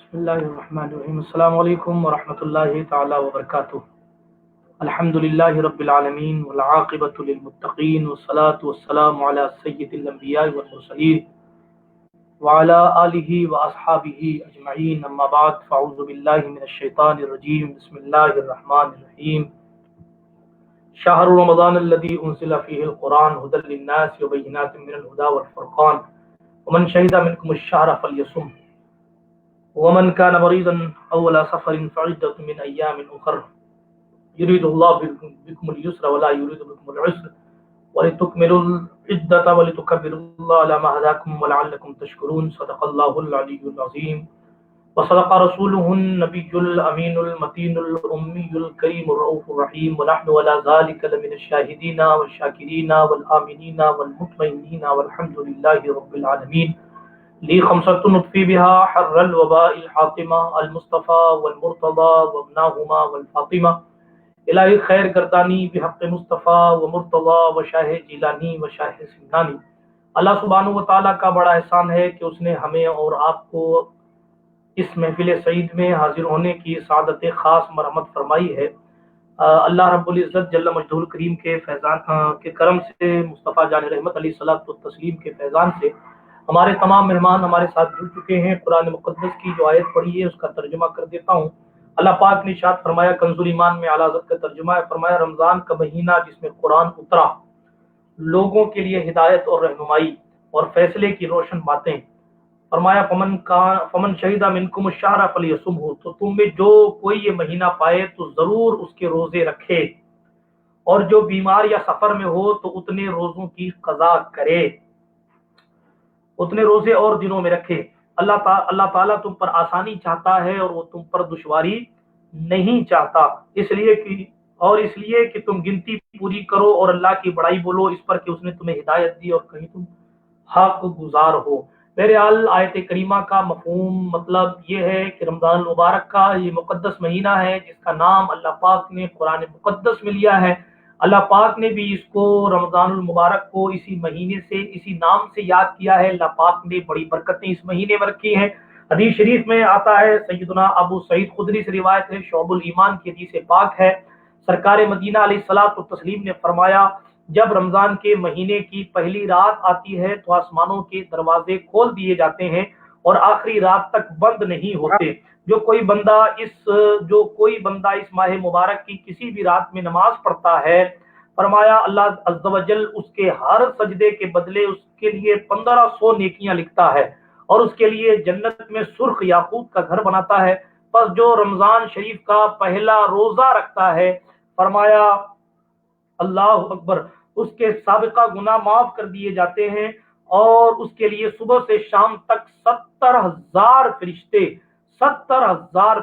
بسم اللہ الرحمن الرحیم۔ السلام علیکم ورحمۃ اللہ تعالی وبرکاتہ۔ الحمد للہ رب العالمین والعاقبۃ للمتقین والصلاۃ والسلام علی سید الانبیاء والمرسلین وعلی آلہ واصحابہ اجمعین، اما بعد فاعوذ باللہ من الشیطان الرجیم، بسم اللہ الرحمن الرحیم۔ شہر رمضان الذی انزل فیہ القرآن ھدی للناس وبینات من الھدی والفرقان ومن شہد منکم الشہر فلیصم ومن كان مريضا أو على سفر فعدة من أيام أخر يريد الله بكم اليسر ولا يريد بكم العسر ولتكملوا العدة ولتكبروا الله على ما هداكم ولعلكم تشكرون، صدق الله العلي العظيم وصدق رسوله النبي الأمين المتين الأمي الكريم الرؤوف الرحيم، ونحن على ذلك لمن الشاهدين والشاكرين والآمنين والمطمئنين والحمد لله رب العالمين۔ لی خمسۃ نطفی بها حر الوباء الحاطمہ المصطفیٰ والمرتضی وابناہما والفاطمہ، الہی خیر گردانی بحق مصطفیٰ ومرتضی وشاہ جیلانی وشاہ سمنانی۔ اللہ سبحانہ و تعالیٰ کا بڑا احسان ہے کہ اس نے ہمیں اور آپ کو اس محفل سعید میں حاضر ہونے کی سعادت خاص مرحمت فرمائی ہے۔ اللہ رب العزت جل مجدہ الکریم کے فیضان کے کرم سے، مصطفیٰ جان رحمت علیہ الصلوۃ والتسلیم کے فیضان سے ہمارے تمام مہمان ہمارے ساتھ جڑ چکے ہیں۔ قرآن مقدس کی جو آیت پڑھی ہے اس کا ترجمہ کر دیتا ہوں۔ اللہ پاک نے ارشاد فرمایا، کنز ایمان میں اعلی حضرت کا ترجمہ ہے، فرمایا رمضان کا مہینہ جس میں قرآن اترا، لوگوں کے لیے ہدایت اور رہنمائی اور فیصلے کی روشن باتیں۔ فرمایا فمن شہید منکم الشہر فلیصمہ، تو تم میں جو کوئی یہ مہینہ پائے تو ضرور اس کے روزے رکھے، اور جو بیمار یا سفر میں ہو تو اتنے روزوں کی قضا کرے، اتنے روزے اور دنوں میں رکھے۔ اللہ تعالیٰ تم پر آسانی چاہتا ہے اور وہ تم پر دشواری نہیں چاہتا، اس لیے کہ تم گنتی پوری کرو اور اللہ کی بڑائی بولو اس پر کہ اس نے تمہیں ہدایت دی اور کہیں تم حق گزار ہو۔ بہرحال آیت کریمہ کا مفہوم مطلب یہ ہے کہ رمضان المبارک کا یہ مقدس مہینہ ہے جس کا نام اللہ پاک نے قرآن مقدس میں لیا ہے۔ اللہ پاک نے بھی اس کو رمضان المبارک کو اسی مہینے سے اسی نام سے یاد کیا ہے۔ اللہ پاک نے بڑی برکتیں اس مہینے میں رکھی ہیں۔ حدیث شریف میں آتا ہے، سیدنا ابو سعید خدری سے روایت ہے، شعب الایمان کی حدیث پاک ہے، سرکار مدینہ علیہ الصلوۃ والتسلیم نے فرمایا، جب رمضان کے مہینے کی پہلی رات آتی ہے تو آسمانوں کے دروازے کھول دیے جاتے ہیں اور آخری رات تک بند نہیں ہوتے۔ جو کوئی بندہ اس ماہ مبارک کی کسی بھی رات میں نماز پڑھتا ہے، فرمایا اللہ عز و جل اس کے ہر سجدے کے بدلے اس کے لیے 1500 نیکیاں لکھتا ہے اور اس کے لیے جنت میں سرخ یاقوت کا گھر بناتا ہے۔ پس جو رمضان شریف کا پہلا روزہ رکھتا ہے، فرمایا اللہ اکبر، اس کے سابقہ گناہ معاف کر دیے جاتے ہیں اور اس کے لیے صبح سے شام تک 70,000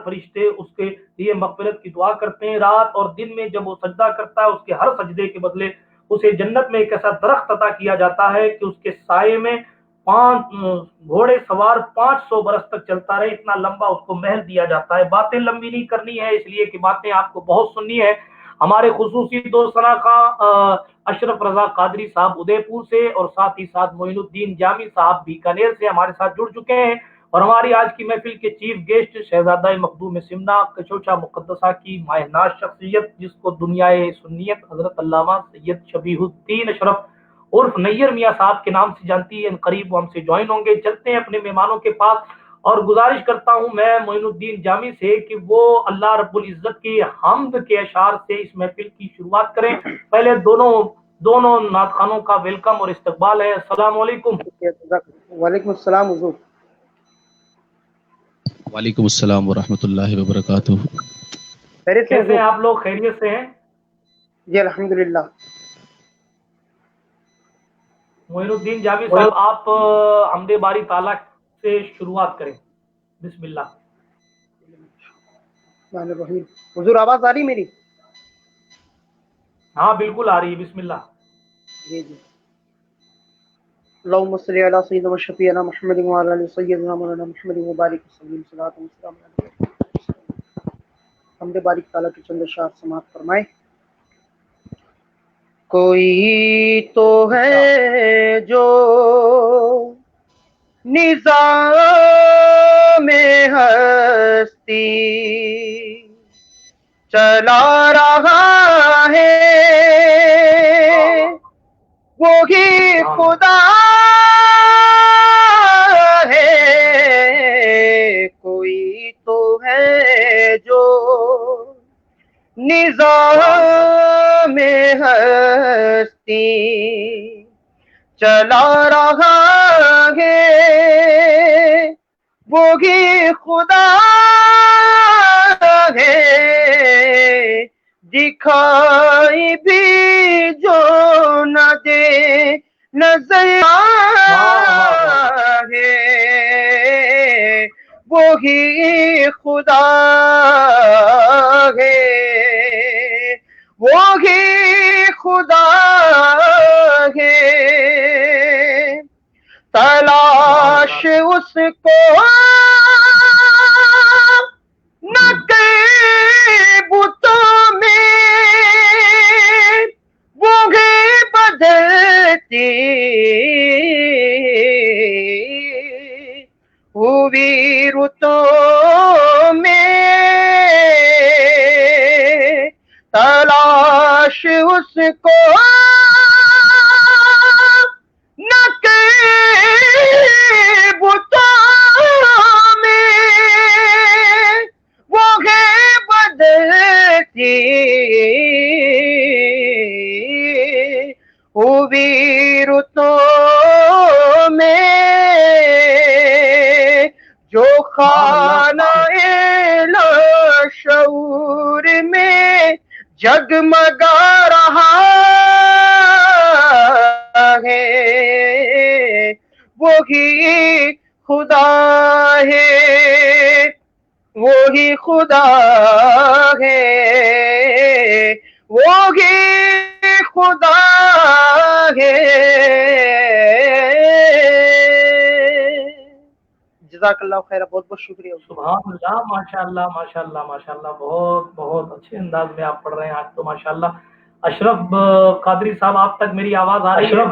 فرشتے اس کے لیے مغفرت کی دعا کرتے ہیں۔ رات اور دن میں جب وہ سجدہ کرتا ہے، اس کے ہر سجدے کے بدلے اسے جنت میں ایک ایسا درخت عطا کیا جاتا ہے کہ اس کے سائے میں 5 گھوڑے سوار 500 برس تک چلتا رہے، اتنا لمبا اس کو محل دیا جاتا ہے۔ باتیں لمبی نہیں کرنی ہے، اس لیے کہ باتیں آپ کو بہت سننی ہے۔ ہمارے خصوصی دوست خواہ اشرف رضا قادری صاحب ادے پور سے اور ساتھ ہی ساتھ معین الدین جامی صاحب بیکانیر سے ہمارے ساتھ جڑ چکے ہیں، اور ہماری آج کی محفل کے چیف گیسٹ شہزادہ مخدوم سمنا کچوچا مقدسہ کی ماہ ناز شخصیت، جس کو دنیائے سنیت حضرت علامہ سید شبیہ الدین اشرف عرف نیر میاں صاحب کے نام سے جانتی ہے، ان قریب وہ ہم سے جوائن ہوں گے۔ چلتے ہیں اپنے مہمانوں کے پاس، اور گزارش کرتا ہوں میں معین الدین جامی سے کہ وہ اللہ رب العزت کی حمد کے اشعار سے اس محفل کی شروعات کریں۔ پہلے دونوں نعت خوانوں کا ویلکم اور استقبال ہے۔ السلام علیکم۔ وعلیکم السلام حضور۔ وعلیکم السلام ورحمۃ اللہ وبرکاتہ۔ کیسے ہیں آپ لوگ؟ خیریت سے ہیں؟ جی الحمدللہ۔ معین الدین جامی صاحب، آپ حمد باری تعالیٰ سے شروعات کریں، بسم اللہ۔ حضور آواز آ رہی میری؟ ہاں بالکل آ رہی ہے، بسم اللہ۔ جی اللہم صلی علی سیدنا و شفیعنا محمد وعلی آل سیدنا مولانا محمد مبارک وسلم، صلاۃ و سلام علیہ۔ حمد بارک تعالیٰ کے چند اشعار سماعت فرمائے۔ کوئی تو ہے جو نظام میں ہستی چلا رہا ہے وہی خدا ہے، کوئی تو ہے جو نظام ہستی چلا رہا ہے، وہی خدا ہے، دکھائی بھی جو نہ دے نظر ہے، وہی خدا ہے، وہی خدا ہے، تلاش اس کو نہ کئی بتوں میں وہی بدلتی ہوئی رتوں میں، تلاش اس کو نہ کئی بتوں میں وہ ہے بدلتی ہوئی رتوں میں، جو خانہ لاشعور میں جگمگا رہا ہے، وہی خدا ہے، وہی خدا ہے، وہی خدا ہے۔ جزاک اللہ خیر، بہت بہت شکریہ۔ سبحان اللہ، ماشاء اللہ ماشاء اللہ ماشاء اللہ، بہت بہت اچھے انداز میں آپ پڑھ رہے ہیں آج تو ماشاء اللہ۔ اشرف قادری صاحب آپ تک میری آواز آ رہی ہے؟ اشرف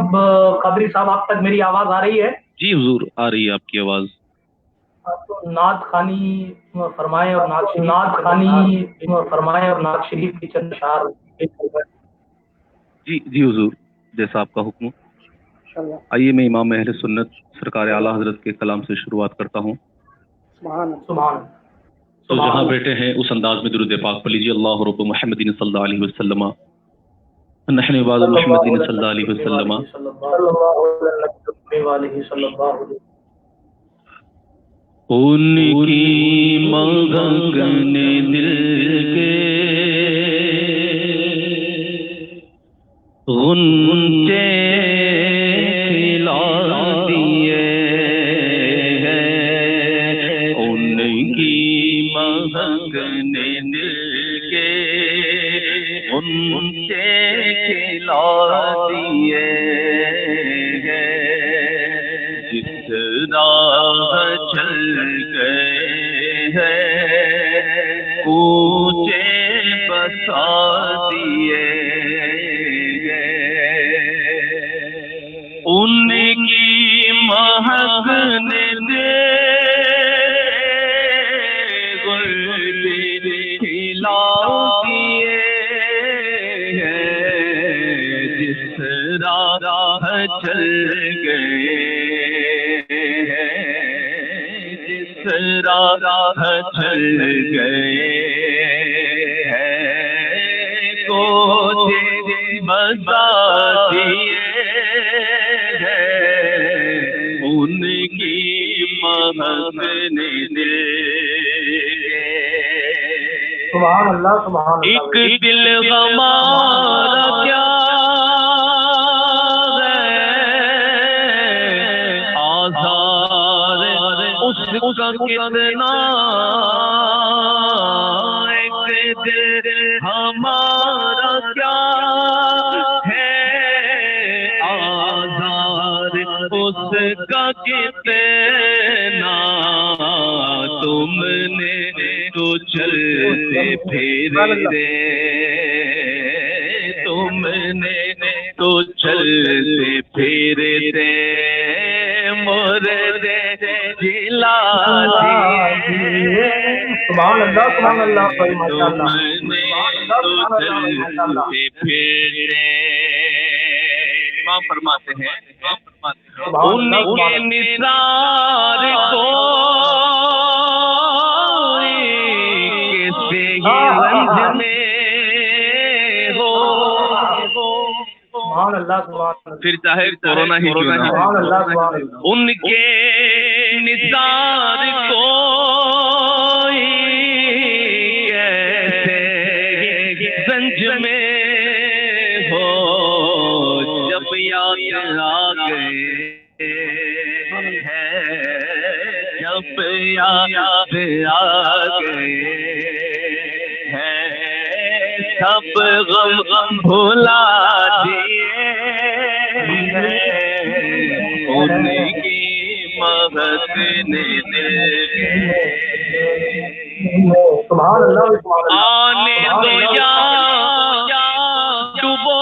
قادری صاحب آپ تک میری آواز آ رہی ہے؟ جی حضور آ رہی ہے آپ کی آواز۔ تو نعت خوانی فرمائیں اور نعت شریف کی چند اشعار۔ جی جی حضور، جیسا آپ کا حکم۔ آئیے میں امام اہل سنت سرکار اعلیٰ حضرت کے کلام سے شروعات کرتا ہوں۔ سبحان سبحان۔ تو جہاں بیٹھے ہیں اس انداز میں درود پاک پڑھ لیجیے۔ اللہ رب محمد صلی اللہ علیہ وسلم، نحن بعد محمد صلی اللہ علیہ وسلم۔ ان کی مغن دل کے غنچے کھلا دیے ہیں، ان کی مغن دل کے غنچے کھلا دیے ہیں، جس راہ چل گئے ہیں کوچے بسا دیے ہیں، ان کی مہک نے گل کھلا دیے ہیں، جس راہ چل گئے راہ چل گئے ہیں کوچے بسا دیے ہیں، ان کی مہک نے دل کے۔ سبحان اللہ سبحان اللہ۔ ایک دل ہمارا کیا اس کا کتنا، ایک دل ہمارا کیا ہے آزار، اس کا کتنا، تم نے تو چلتے پھرتے، تم نے تو چلتے پھرتے مردے دلا دیے سبحان اللہ بھائی ماشاء اللہ فرماتے ہیں ان کے نثار کو کیسے ہی رنج میں ہو سبحان اللہ پھر چاہے کورونا ہی کیوں نہ ہو ان کے نثار کو رنج میں ہو جب یاد آ گئے ہیں جب یاد آ گئے ہیں سب غم بھلا دیے ان کی مہک نے دل کے سبحان اللہ آنے دو یا ڈبو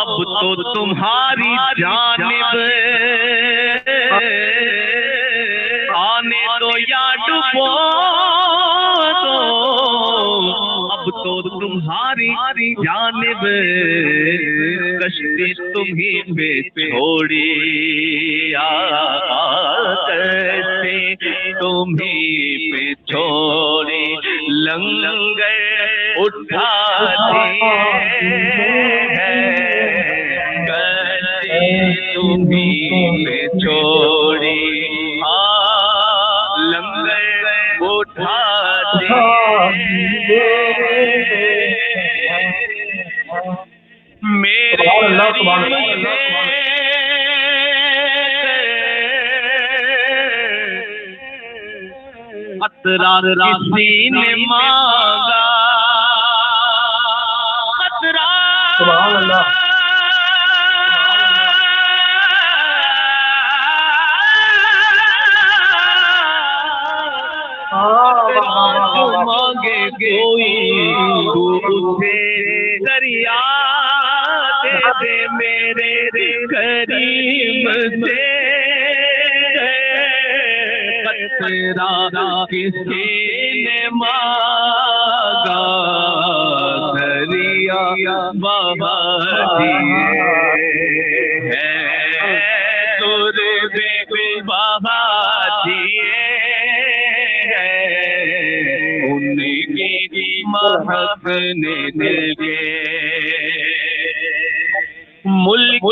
اب تو تمہاری جانب آنے دو یا ڈبو اب تو تمہاری جانب کشتی تمہیں پہ چھوڑی کشتی تمہیں پہ چھوڑی لنگر اٹھا دیے کشتی تمہیں پہ چھوڑی لنگر اٹھا دیے میرے خطرہ کسی نے مانگا خطرہ سبحان اللہ مانگے کوئی تو اسے دریا دے دے میرے کریم سے خطرہ کسی نے مانگا دریا بہا دیے تر بے بہا دیے ان کی مہک نے دل کے ملک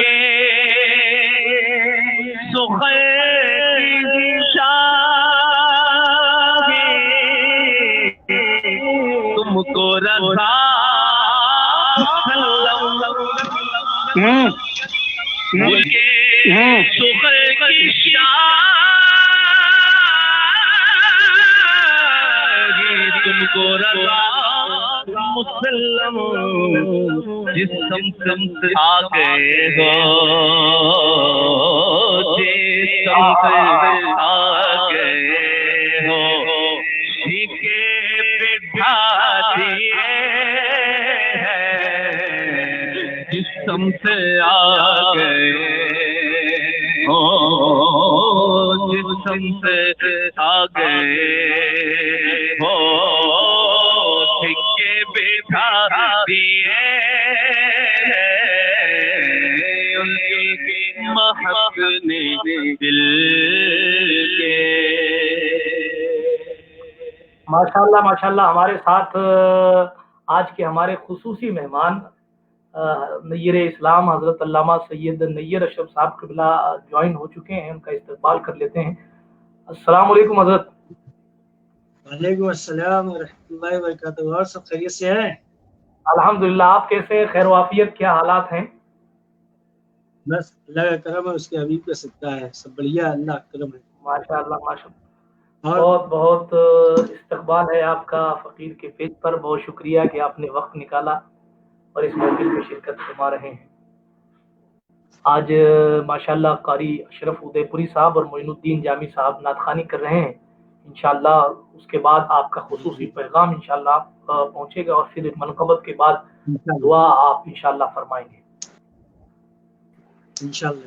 سخن کی شاہی تم کو رضا ملک سخن کی شاہی تم کو رضا مسلم جس سمت آ گئے ہو جس سمت آ گئے ہو سیکھے بٹھا دیے جس سمت آ گئے ہو جس سمت آ گئے ہو بٹھا دیے ان کی مہک نے دل کے ماشاءاللہ ہمارے ساتھ آج کے ہمارے خصوصی مہمان نیر اسلام حضرت علامہ سید نیر اشرف صاحب قبلہ جوائن ہو چکے ہیں. ان کا استقبال کر لیتے ہیں. السلام علیکم حضرت. وعلیکم السلام ورحمۃ اللہ وبرکاتہ. اور سب خیریت سے ہیں؟ الحمدللہ. آپ کیسے؟ خیر و عافیت؟ کیا حالات ہیں؟ بس اللہ کا کرم ہے، اس کے حبیب کا صدقہ ہے، سب بڑھیا، اللہ کا کرم ہے. ماشاءاللہ بہت بہت استقبال ہے آپ کا فقیر کے پیج پر. بہت شکریہ کہ آپ نے وقت نکالا اور اس محفل میں شرکت فرما رہے ہیں. آج ماشاءاللہ قاری اشرف ادے پوری صاحب اور معین الدین جامی صاحب نعت خوانی کر رہے ہیں. انشاءاللہ اس کے بعد آپ کا خصوصی پیغام انشاءاللہ پہنچے گا اور پھر منقبت کے بعد دعا آپ انشاءاللہ فرمائیں گے. انشاءاللہ.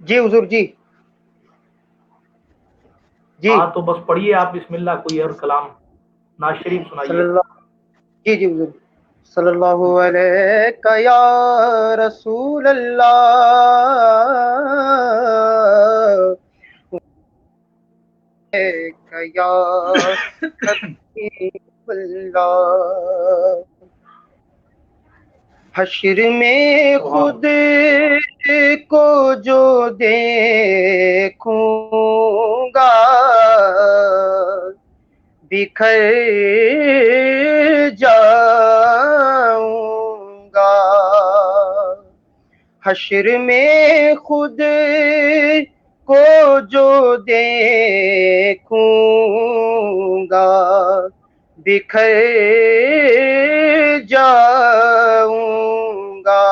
جی حضور جی جی ہاں تو بس پڑھیے آپ بسم اللہ، کوئی اور کلام ناز شریف صلی سنائیے. اللہ جی جی حضور صلی اللہ علیہ یا رسول اللہ یا حبیب اللہ حشر میں خود کو جو دیکھوں گا بکھر جاؤں گا حشر میں خود کو جو دیکھوں گا بکھر جاؤں گا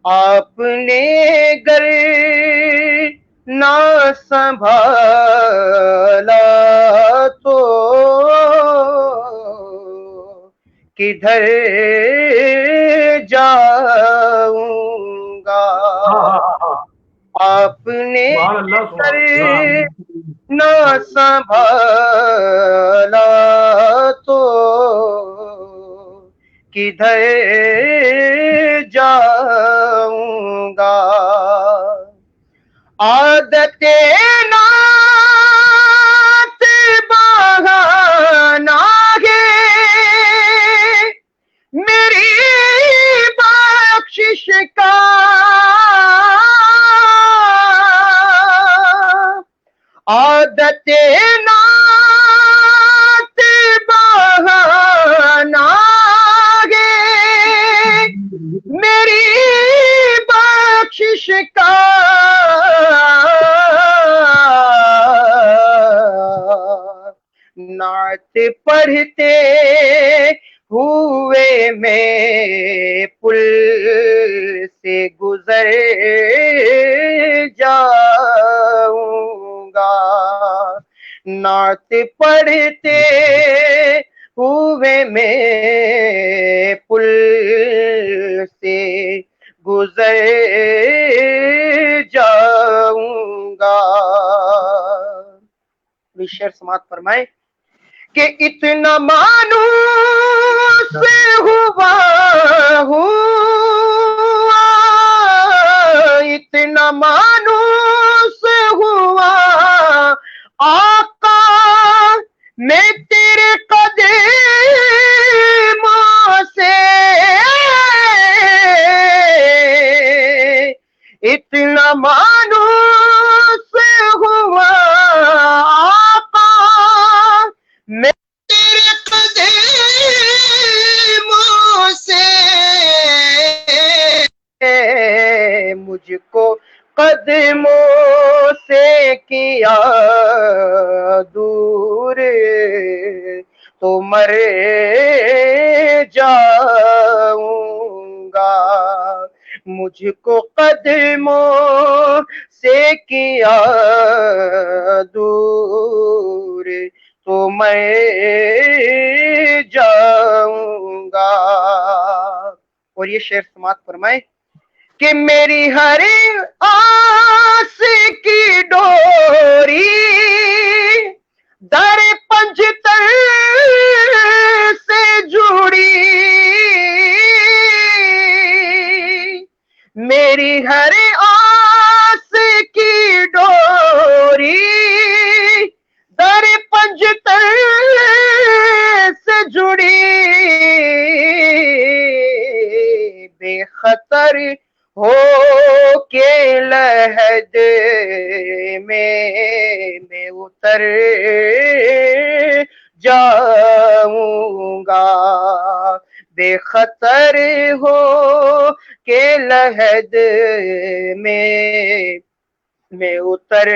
آپ نے گر نہ سنبھالا تو کدھر جاؤں گا آپ نے سبحان اللہ، گر سبحان اللہ. نہ سنبھالا تو کدھر جاؤں گا عادت نعت بہانا ہے میری بخشش کا عادت نعت بہانا ہے میری بخشش کا نعت پڑھتے ہوئے میں پل سے گزر جاؤں گا نعت پڑھتے ہوئے میں پل سے گزر جاؤں گا شعر سماعت فرمائے کہ اتنا مانوس ہوا ہوا اتنا مانوس ہوا آقا میں تیرے قدموں سے اتنا مانوس ہوا آقا میں تیرے قدموں سے مجھ کو قدموں سے کیا دور تو مر جاؤں گا مجھ کو قدموں سے کیا دور تو میں جاؤں گا اور یہ شعر سماعت فرمائے کہ میری ہر آس کی ڈوری در پنجتر سے جڑی میری ہر آس کی ڈوری در پنجتر سے جڑی بے خطر ہو کے لحد میں اتر جاؤں گا بے خطر ہو کے لحد میں اتر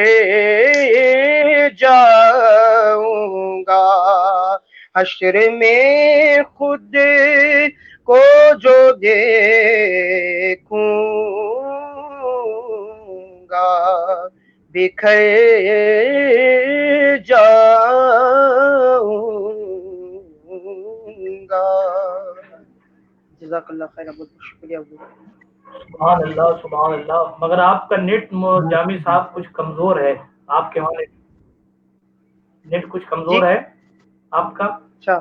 جاؤں گا حشر میں خود کو جو دیکھوں گا بکھر جاؤں گا جزاک اللہ خیر، بہت بہت شکریہ حضور۔ سبحان اللہ سبحان اللہ، مگر آپ کا نیٹ جامی صاحب کچھ کمزور ہے، آپ کے وہاں نیٹ کچھ جی کمزور ہے آپ کا، اچھا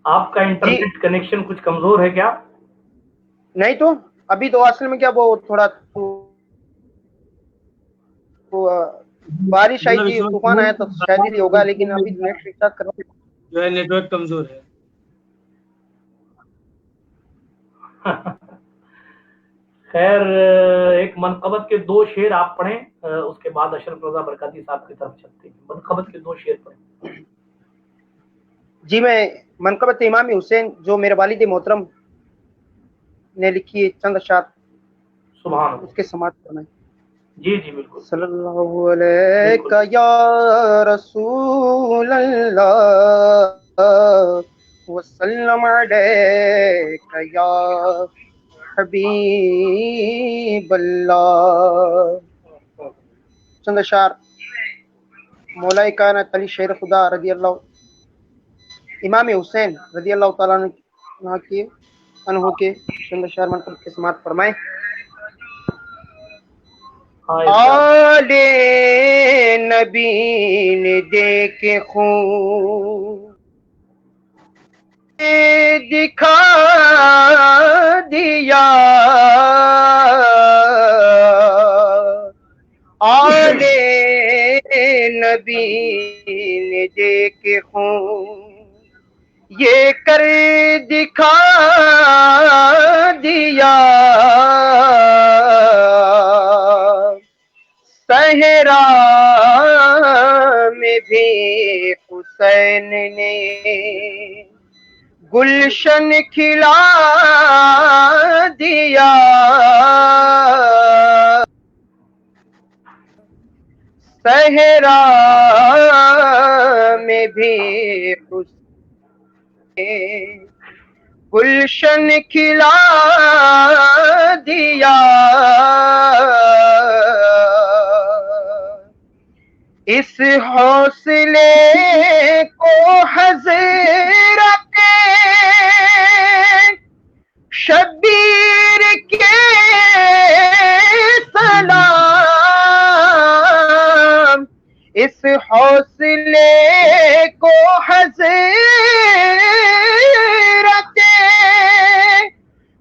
آپ کا جی، انٹرنیٹ کنیکشن کچھ کمزور ہے کیا؟ نہیں تو ابھی تو اصل میں کیا وہ تھوڑا بارش آئی تھی، طوفان آیا تو شاید ہی ہوگا، لیکن ابھی نیٹ ٹھیک ٹھاک کرو جو ہے نیٹ ورک کمزور ہے۔ خیر، ایک منقبت کے 2 شعر آپ پڑھیں، اس کے بعد اشرف رضا برکاتی صاحب کی طرف چلتے ہیں۔ منقبت کے 2 شعر پڑھیں۔ جی میں منقبت امام حسین جو میرے والد محترم نے لکھی ہے چند اشعار، سبحان اس اللہ، کے سماعت کرنا ہے۔ جی جی بالکل صلی اللہ علیہ یا رسول اللہ وسلم علیک یا حبیب اللہ۔ چند اشعار مولا کائنات علی شیر خدا رضی اللہ امام حسین رضی اللہ تعالیٰ عنہ کے چند اشعار منقبت کے سماعت فرمائیں۔ ہاں ارشاد۔ آل نبی نے دیکھے خون دکھا دیا، آل نبی نے دیکھے خون یہ کر دکھا دیا، صحرا میں بھی حسین نے گلشن کھلا دیا، صحرا میں بھی حسین گلشن کھلا دیا، اس حوصلے کو حضرت شبیر کے سلام، اس حوصلے کو حضرت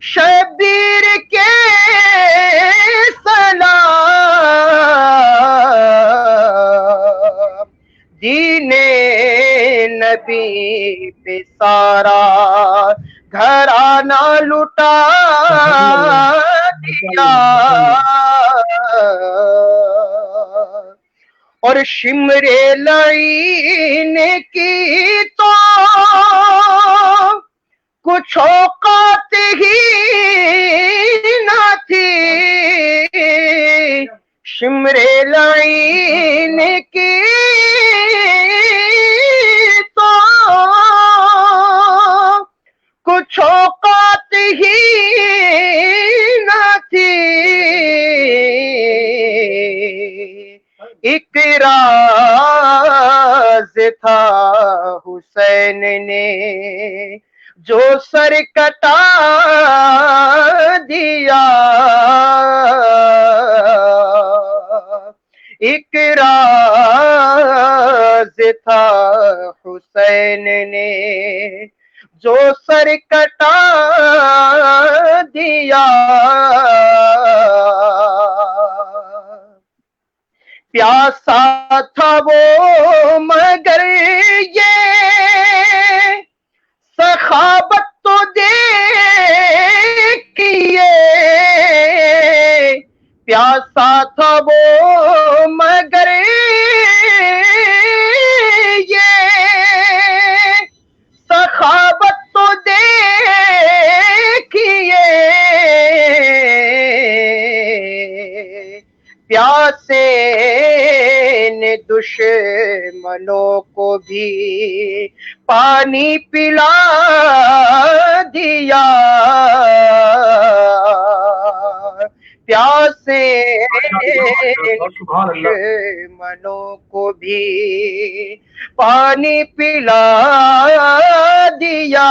شبیر کے سلام، دین نبی پہ سارا گھرانہ لٹا دیا، اور شمر لعین کی تو کچھ اوقات ہی نہ تھی، شمر لعین کی تو کچھ اوقات ہی نہ تھی، ایک راز تھا حسین نے جو سر کٹا دیا، ایک راز تھا حسین نے جو سر کٹا دیا، پیاسا تھا وہ مگر یہ سخاوت تو دیکھیے، پیاسا تھا وہ مگر یہ سخاوت تو دیکھیے، پیاسے نے دشمنوں کو بھی پانی پلا دیا، پیاسے دشمنوں کو بھی پانی پلا دیا،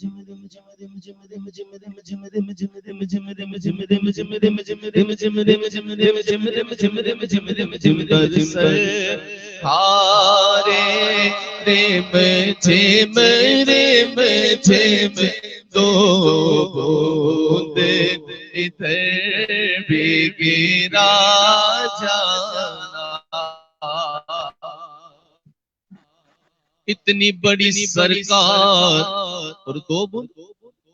دو بوند ادھر بھی گرا جانا. اتنی بڑی سرکار اور دو بوند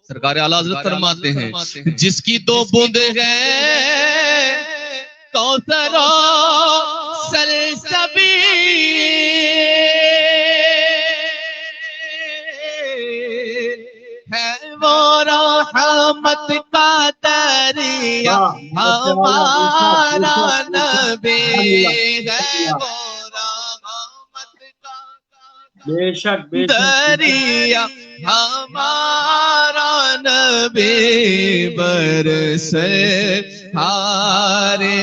سرکار اعلیٰ حضرت فرماتے ہیں جس کی دو بوند ہے کوثر و سلسبیل ہے وہ رحمت کا دریا ہمارا نبی ہے وہ رحمت کا بے شک دریا ہمارا نبی برسے ہارے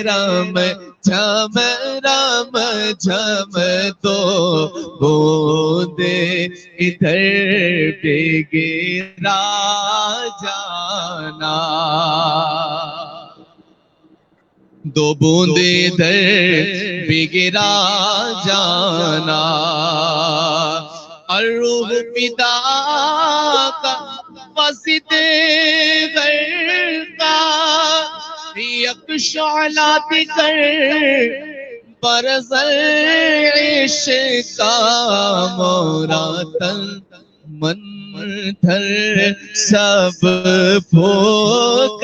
رم جھم رم جھم تو بوندے ادھر بھی گرا جانا. دو بوند ادھر بھی گرا جانا. الروح فدا کا وسط غرقا یک شعلات کر برزل عشق کا مورا تن من تھر سب پھوک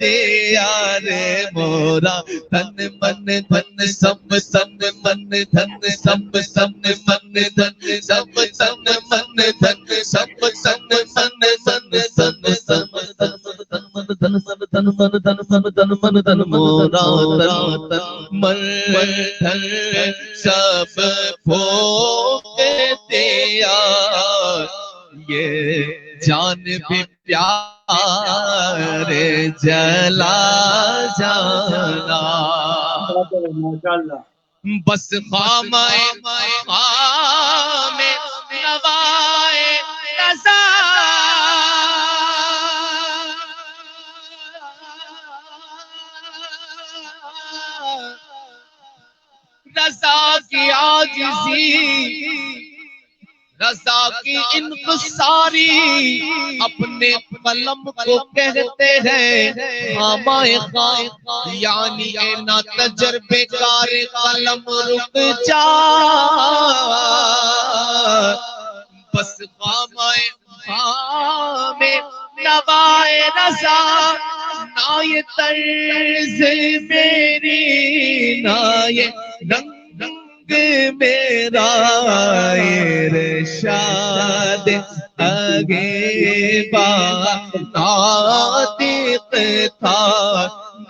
دیا رے مورا تن من دھن سب تن من دھن سب تن من دھن سب تن من دھن سب تن من دھن سب تن من دھن سب تن من دھن سب تن من دھن مورا تن من دھن سب پھوک دیا یہ جان بھی پیارے جلا جانا. بس خامائے خام نوائے رضا رضا کی عاجزی رضا کی انکساری اپنے قلم کو کہتے ہیں خامائے خام یعنی اے نا تجربے کار قلم رک جا. بس خامائے خام نوائے رضا نہ یہ طرز میری نہ یہ رنگ میرا ارشاد آگے بات ناطق تھا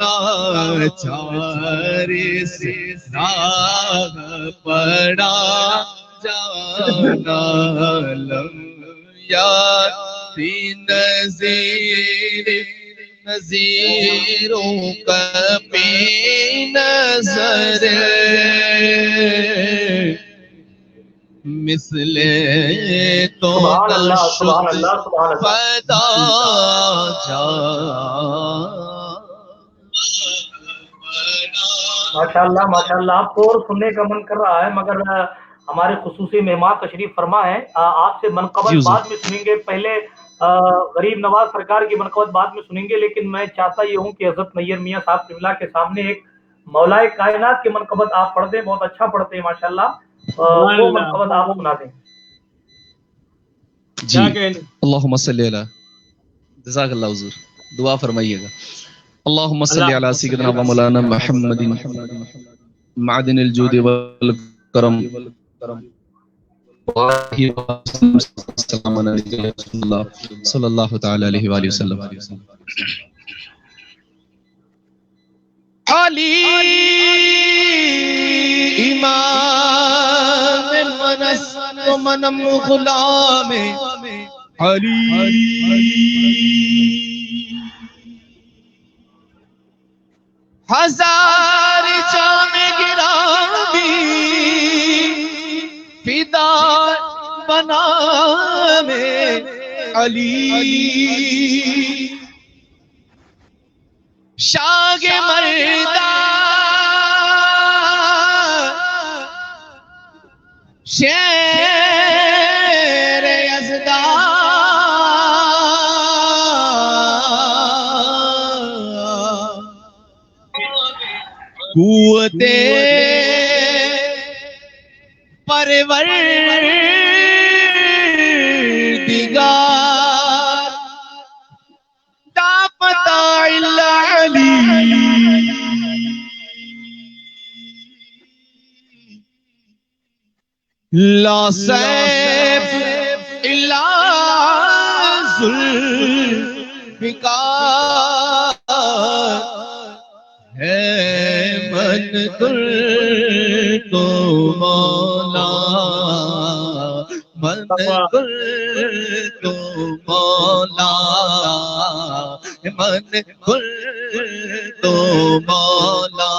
ناچار سے راہ پڑا جانا. لم یاتی نظیر نظیروں کا بھی نظر مثل تو پیدا جا. ماشاءاللہ آپ کو اور سننے کا من کر رہا ہے مگر ہمارے خصوصی مہمان تشریف فرما ہے. آپ سے منقبت بعد میں سنیں گے. پہلے غریب نواز سرکار کی منقبت بعد میں سنیں گے لیکن میں چاہتا یہ ہوں کہ حضرت نیر میاں صاحب قبلہ کے سامنے ایک مولائے کائنات کی منقبت آپ پڑھ دیں. بہت اچھا پڑھتے ہیں ماشاءاللہ. وہ منقبت آپ سنا دیں. جی اللہم صلی علی جزاک اللہ حضور دعا فرمائیے گا. اللہم صلی علی سیدنا و مولانا محمد معدن الجود والکرم السلام علیکم صلی اللہ تعالی علیہ وآلہ وسلم. علی امام المنس و منم غلام علی ہزار جام گرامی فدا بنا میں علی شاگ مردہ شیر یزدہ قوت پروردگار طاقت العلی لا سیف الا ذوالفقار ہے من کل تو مولا من کل تو مولا من کل تو مولا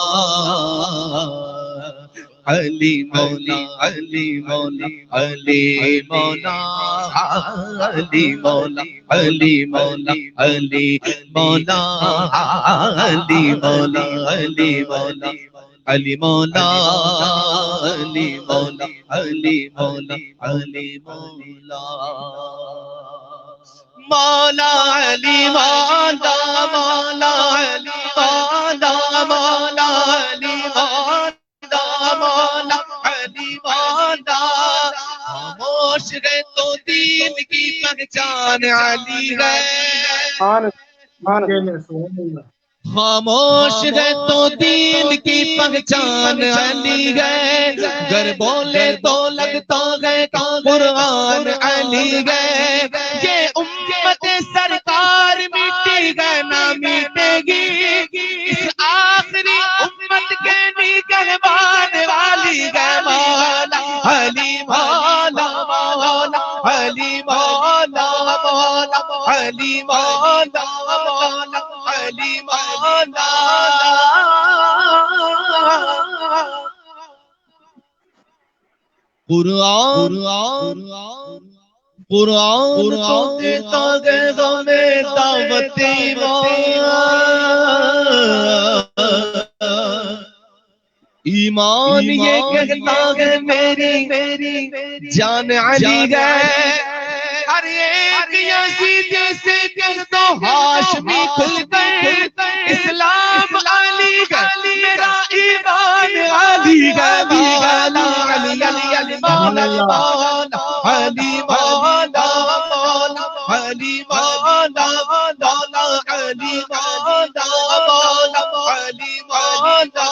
علی مولا علی مولا علی مولا علی مولا علی مولا علی مولا علی مولا علی مولا علی مولا علی مولا علی مولا علی مولا مولا علی مولا مولا علی مولا مولا علی مولا مولا علی مولا خاموش ہے تو دین کی پہچان علی ہے خاموش ہے تو دین کی پہچان علی ہے گر بولے تو لگتا ہے قرآن علی ہے یہ امت سرکار مٹے گا نہ مٹے گی اس آخری امت کے نگہبان والی ہے مولا علی مولا مولا علی مولا مولا علی مولا مولا علی مولا قرآن تو دیتا ہے ہمیں دعوت ایمان یہ کہتا ہے میری جان علی ہے ہر ایک یزیدی سے کہہ دو ہاشمی کھل کر اسلام علی ہے میرا ایمان علی ہے مولا علی علی علی مولا مولا علی مولا مولا علی مولا مولا علی مولا مولا علی مولا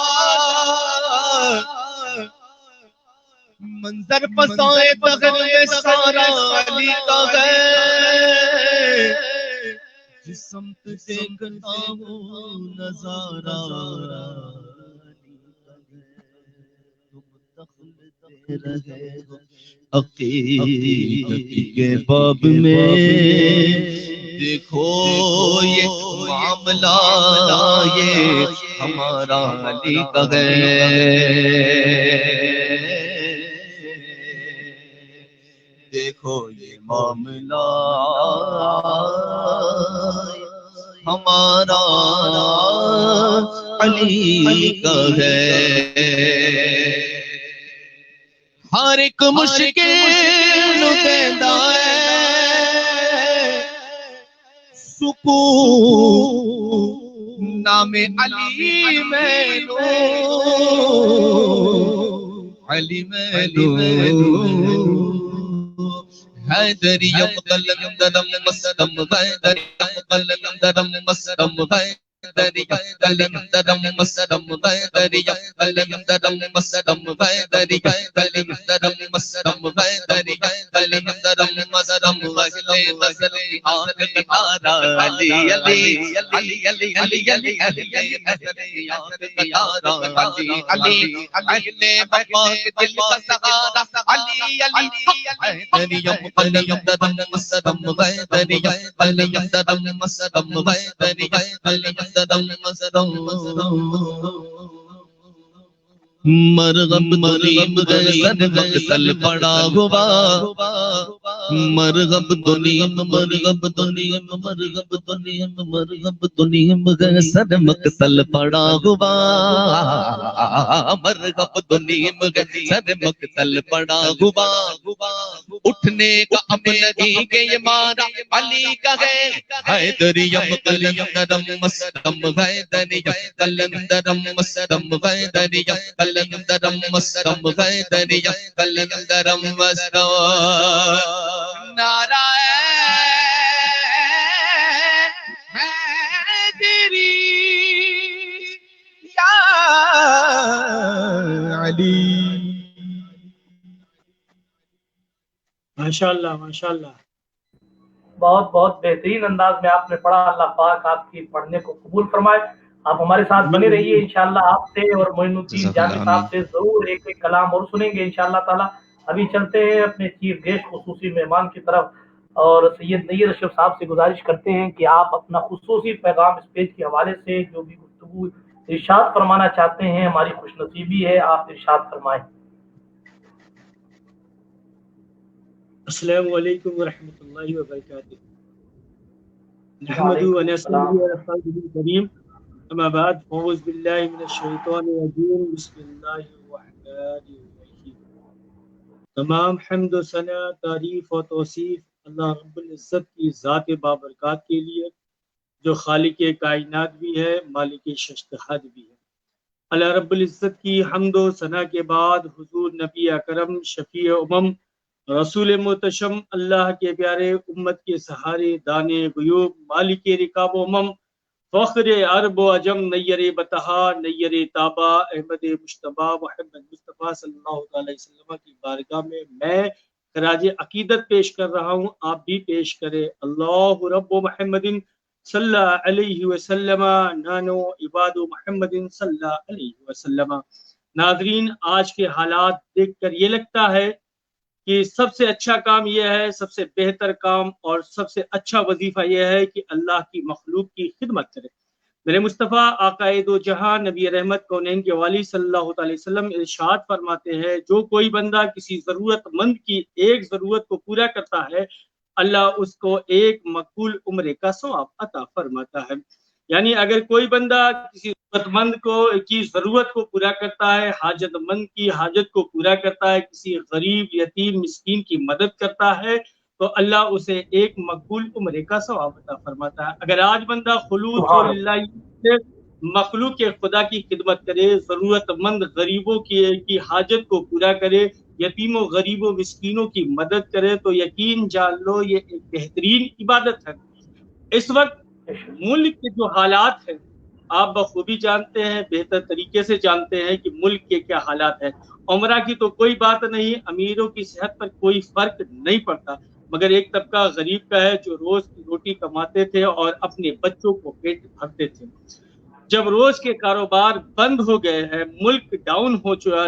منظر پسائے بغیر میں سارا علی کا ہے جس سمت دیکھتا ہوں نظارہ تم دخل دے رہے ہو عقیدت کے باب میں دیکھو یہ معاملہ یہ ہمارا علی کا ہے دیکھو یہ معاملہ ہمارا علی کا ہے ہر ایک مشکل دیندہ ہے سکون نام علی میں لو علی میں لو حیدری قلم درم مستم حیدری قلم درم مستم حیدری قلم درم مستم حیدری قلم درم مستم حیدری قلم درم مستم حیدری قلم درم مستم غزل غزل آنکھ تارا علی علی علی علی علی علی علی آنکھ تارا علی علی اہل وفا دل کا سہارا علی علی حیدری قلم درم مستم حیدری قلم درم مستم حیدری قلم درم مستم مرغب دنیم غیر مقتل پڑا ہوا، مرغب دنیم مرغب دنیم مرغب دنیم مرغب دنیم غیر مقتل پڑا ہوا، مرغب دنیم غیر مقتل پڑا ہوا، اٹھنے کا اب نہیں کہ یہ مارا علی کا ہے، حیدریم قلندرم مستم حیدریم قلندرم مستم حیدریم قلندرم مستم حیدریم قلندرم مستم نعرہ حیدری یا علی۔ ماشاءاللہ ماشاءاللہ، بہت بہت بہترین انداز میں آپ نے پڑھا۔ اللہ پاک آپ کی پڑھنے کو قبول فرمائے۔ آپ ہمارے ساتھ بنے رہیے، انشاءاللہ آپ سے اور معین الدین جامی صاحب سے ضرور ایک ایک کلام اور سنیں گے انشاءاللہ تعالی۔ ابھی چلتے ہیں اپنے چیف گیسٹ خصوصی مہمان کی طرف، اور سید نیر اشرف صاحب سے گزارش کرتے ہیں کہ آپ اپنا خصوصی پیغام اس پیج کے حوالے سے جو بھی گفتگو ارشاد فرمانا چاہتے ہیں، ہماری خوش نصیبی ہے، آپ ارشاد فرمائیں۔ السلام علیکم ورحمۃ اللہ وبرکاتہ۔ نحمده ونستعینه ونستغفره الکریم، اما بعد اعوذ باللہ من الشیطان الرجیم، بسم اللہ الرحمن الرحیم۔ تمام حمد و ثنا، تعریف و توصیف اللہ رب العزت کی ذات بابرکات کے لیے، جو خالق کائنات بھی ہے، مالک ششتہد بھی ہے۔ اللہ رب العزت کی حمد و ثنا کے بعد حضور نبی اکرم شفیع امم رسول محتشم، اللہ کے پیارے امت کے سہارے دانے غیوب، مالک رکاب و امم، فخر عرب و عجم، نیر بتہا نیر تابا، احمد مشتبہ محمد مصطفیٰ صلی اللہ علیہ وسلم کی بارگاہ میں خراج عقیدت پیش کر رہا ہوں، آپ بھی پیش کریں۔ اللہ رب و محمد صلی اللہ علیہ وسلم، نانو عباد و محمد صلی اللہ علیہ وسلم۔ ناظرین، آج کے حالات دیکھ کر یہ لگتا ہے کہ سب سے اچھا کام یہ ہے، سب سے بہتر کام اور سب سے اچھا وظیفہ یہ ہے کہ اللہ کی مخلوق کی خدمت کرے۔ میرے مصطفیٰ آقا دو جہاں نبی رحمت کونین کے والی صلی اللہ علیہ وسلم ارشاد فرماتے ہیں، جو کوئی بندہ کسی ضرورت مند کی ایک ضرورت کو پورا کرتا ہے، اللہ اس کو ایک مقبول عمرے کا ثواب عطا فرماتا ہے۔ یعنی اگر کوئی بندہ کسی ضرورت مند کی ضرورت کو پورا کرتا ہے، حاجت مند کی حاجت کو پورا کرتا ہے، کسی غریب یتیم مسکین کی مدد کرتا ہے، تو اللہ اسے ایک مقبول عمرے کا ثواب عطا فرماتا ہے۔ اگر آج بندہ خلوص و للہ سے مخلوق کے خدا کی خدمت کرے، ضرورت مند غریبوں کی حاجت کو پورا کرے، یتیموں غریبوں مسکینوں کی مدد کرے، تو یقین جان لو یہ ایک بہترین عبادت ہے۔ اس وقت ملک کے جو حالات ہیں آپ بخوبی جانتے ہیں، بہتر طریقے سے جانتے ہیں کہ ملک کے کیا حالات ہیں۔ عمرہ کی تو کوئی بات نہیں، امیروں کی صحت پر کوئی فرق نہیں پڑتا، مگر ایک طبقہ غریب کا ہے جو روز کی روٹی کماتے تھے اور اپنے بچوں کو پیٹ بھرتے تھے۔ جب روز کے کاروبار بند ہو گئے ہیں، ملک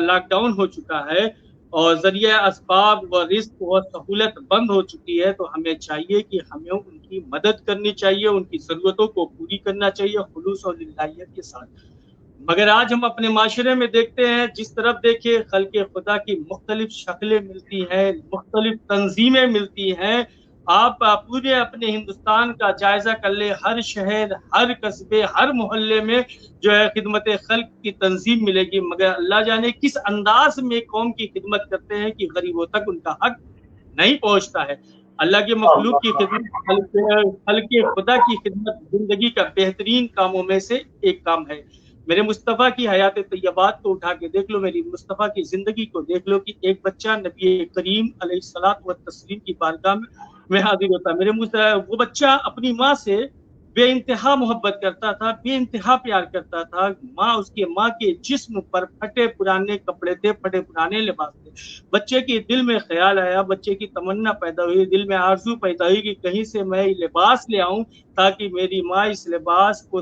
لاک ڈاؤن ہو چکا ہے اور ذریعہ اسباب و رزق و سہولت بند ہو چکی ہے، تو ہمیں چاہیے کہ ہمیں ان کی مدد کرنی چاہیے، ان کی ضرورتوں کو پوری کرنا چاہیے خلوص اور للہیت کے ساتھ۔ مگر آج ہم اپنے معاشرے میں دیکھتے ہیں، جس طرف دیکھیں خلق خدا کی مختلف شکلیں ملتی ہیں، مختلف تنظیمیں ملتی ہیں۔ آپ پورے اپنے ہندوستان کا جائزہ کر لیں، ہر شہر، ہر قصبے، ہر محلے میں جو ہے خدمت خلق کی تنظیم ملے گی، مگر اللہ جانے کس انداز میں قوم کی خدمت کرتے ہیں کہ غریبوں تک ان کا حق نہیں پہنچتا ہے۔ اللہ کے مخلوق کی خدمت، خلق خدا کی خدمت زندگی کا بہترین کاموں میں سے ایک کام ہے۔ میرے مصطفیٰ کی حیات طیبات کو اٹھا کے دیکھ لو، میری مصطفیٰ کی زندگی کو دیکھ لو کہ ایک بچہ نبی کریم علیہ الصلوۃ والتسلیم کی بارگاہ میں حاضر ہوتا ہے۔ وہ بچہ اپنی ماں سے بے انتہا محبت کرتا تھا، بے انتہا پیار کرتا تھا۔ ماں کے جسم پر پھٹے پرانے کپڑے تھے، پھٹے پرانے لباس تھے۔ بچے کے دل میں خیال آیا، بچے کی تمنا پیدا ہوئی، دل میں آرزو پیدا ہوئی کہ کہیں سے میں لباس لے آؤں تاکہ میری ماں اس لباس کو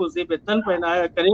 زیب تن پہنایا کرے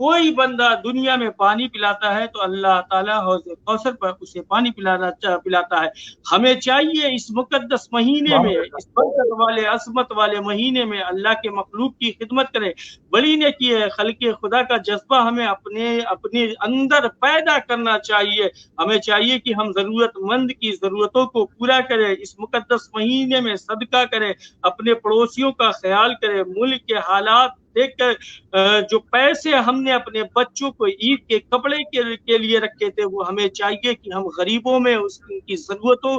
کوئی بندہ دنیا میں پانی پلاتا ہے تو اللہ تعالیٰ حوض کوثر پر اسے پانی پلاتا ہے۔ ہمیں چاہیے اس مقدس مہینے میں، اس برکت والے عظمت والے مہینے میں اللہ کے مخلوق کی خدمت کریں۔ بڑی نیکی ہے، خلق خدا کا جذبہ ہمیں اپنے اندر پیدا کرنا چاہیے۔ ہمیں چاہیے کہ ہم ضرورت مند کی ضرورتوں کو پورا کریں، اس مقدس مہینے میں صدقہ کریں، اپنے پڑوسیوں کا خیال کریں۔ ملک کے حالات دیکھ کر جو پیسے ہم نے اپنے بچوں کو عید کے کپڑے کے لیے رکھے تھے، وہ ہمیں چاہیے کہ ہم غریبوں میں ان کی ضرورتوں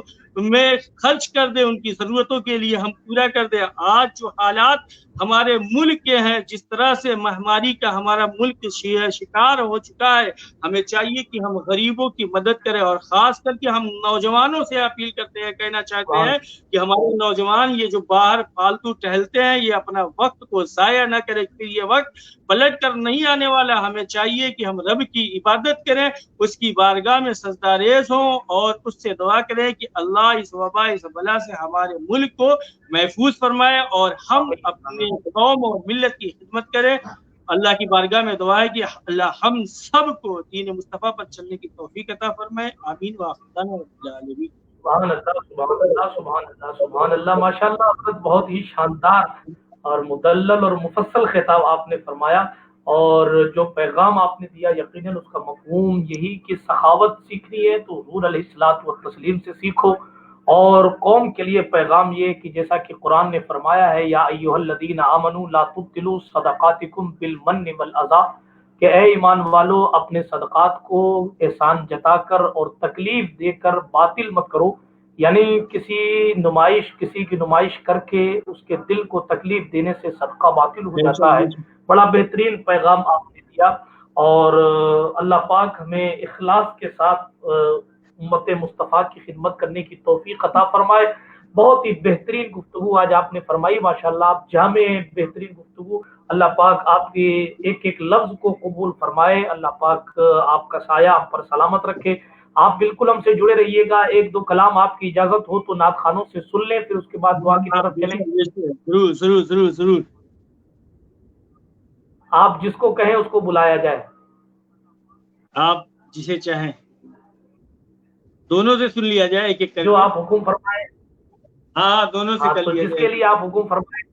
میں خرچ کر دیں، ان کی ضرورتوں کے لیے ہم پورا کر دیں۔ آج جو حالات ہمارے ملک کے ہیں، جس طرح سے مہاماری کا ہمارا ملک شکار ہو چکا ہے، ہمیں چاہیے کہ ہم غریبوں کی مدد کریں، اور خاص کر کے ہم نوجوانوں سے اپیل کرتے ہیں، کہنا چاہتے ہیں کہ ہمارے نوجوان یہ جو باہر فالتو ٹہلتے ہیں، یہ اپنا وقت کو ضائع نہ کریں، کہ یہ وقت پلٹ کر نہیں آنے والا۔ ہمیں چاہیے کہ ہم رب کی عبادت کریں، اس کی بارگاہ میں سجدہ ریز ہوں، اور اس سے دعا کریں کہ اللہ اس وبا اس بلا سے ہمارے ملک کو محفوظ فرمائے، اور ہم اپنے قوم اور ملت کی خدمت کریں۔ اللہ کی بارگاہ میں دعا ہے کہ اللہ ہم سب کو دین مصطفیٰ پر چلنے کی توفیق عطا فرمائے۔ آمین وآخر دعوانا رب العالمین۔ سبحان اللہ، سبحان اللہ، سبحان اللہ، سبحان اللہ، ماشاءاللہ حضرت بہت ہی شاندار اور مدلل اور مفصل خطاب آپ نے فرمایا، اور جو پیغام آپ نے دیا یقیناً اس کا مفہوم یہی کہ سخاوت سیکھنی ہے تو حضور علیہ الصلوۃ والتسلیم سے سیکھو، اور قوم کے لیے پیغام یہ کہ جیسا کہ قرآن نے فرمایا ہے یا ایھا الذین آمنوا لا تبطلوا صدقاتکم بالمن والاذی، کہ اے ایمان والو اپنے صدقات کو احسان جتا کر اور تکلیف دے کر باطل مت کرو، یعنی کسی کی نمائش کر کے اس کے دل کو تکلیف دینے سے صدقہ باطل ہو جاتا ہے۔ بڑا بہترین پیغام آپ نے دیا، اور اللہ پاک ہمیں اخلاص کے ساتھ امت مصطفیٰ کی خدمت کرنے کی توفیق عطا فرمائے۔ بہت ہی بہترین گفتگو آج آپ نے فرمائی، ماشاءاللہ آپ جامع بہترین گفتگو۔ اللہ پاک آپ کے ایک ایک لفظ کو قبول فرمائے، اللہ پاک آپ کا سایہ آپ پر سلامت رکھے۔ آپ بالکل ہم سے جڑے رہیے گا، ایک دو کلام آپ کی اجازت ہو تو نعت خوانوں سے سن لیں، پھر اس کے بعد دعا کی طرف چلیں۔ ضرور ضرور ضرور ضرور، آپ جس کو کہیں اس کو بلایا جائے، آپ جسے چاہیں دونوں سے سن لیا جائے، ایک ایک کر جو کے۔ آپ حکم فرمائیں۔ ہاں دونوں سے کر تو لیا جس جائے، کے لیے آپ حکم فرمائیں،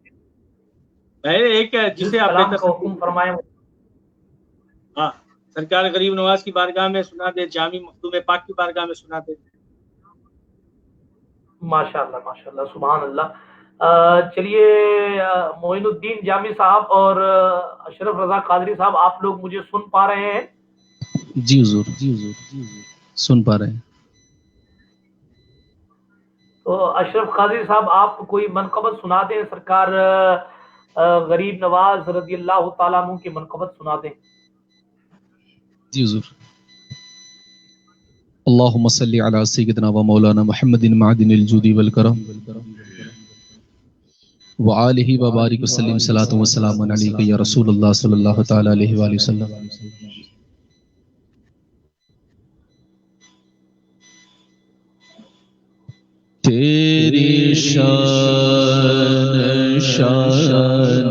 پہلے ایک ہے جس جسے آپ کلام بہتر کا حکم فرمائیں۔ ہاں سرکار غریب نواز کی بارگاہ میں سنا دے، جامع مخدوم پاک کی بارگاہ میں سنا دے۔ ماشاءاللہ ماشاءاللہ، سبحان اللہ۔ چلیے معین الدین جامی صاحب اور اشرف رضا قادری صاحب، آپ لوگ مجھے سن پا رہے ہیں؟ جی حضور، جی حضور، سن پا رہے ہیں۔ تو اشرف قادری صاحب آپ کوئی منقبت سنا دیں، سرکار غریب نواز رضی اللہ تعالیٰ عنہ کی منقبت سنا دیں۔ جی حضور۔ اللہم صلی علی سیدنا و مولانا محمد معدن الجود والکرم وآلہ وبارک وسلم، صلاۃ و سلام علیک یا رسول اللہ صلی اللہ تعالی علیہ وآلہ وسلم۔ تیری شان شان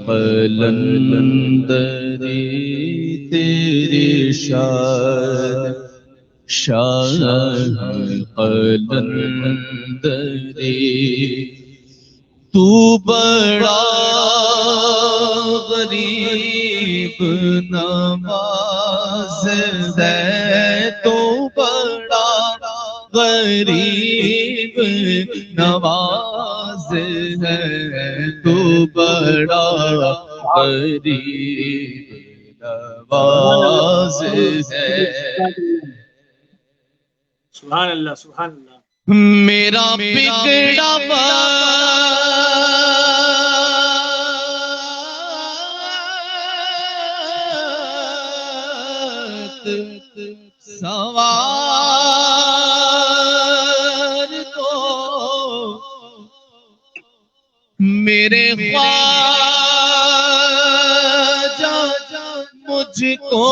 قلندری، تیری شان شان قلندری، تو بڑا غریب نواز ہے، تو بڑا غریب نواز ہے، تو بڑا غریب نواز ہے۔ سبحان اللہ سبحان اللہ۔ میرا بگڑا سوار تو میرے خواجہ مجھ کو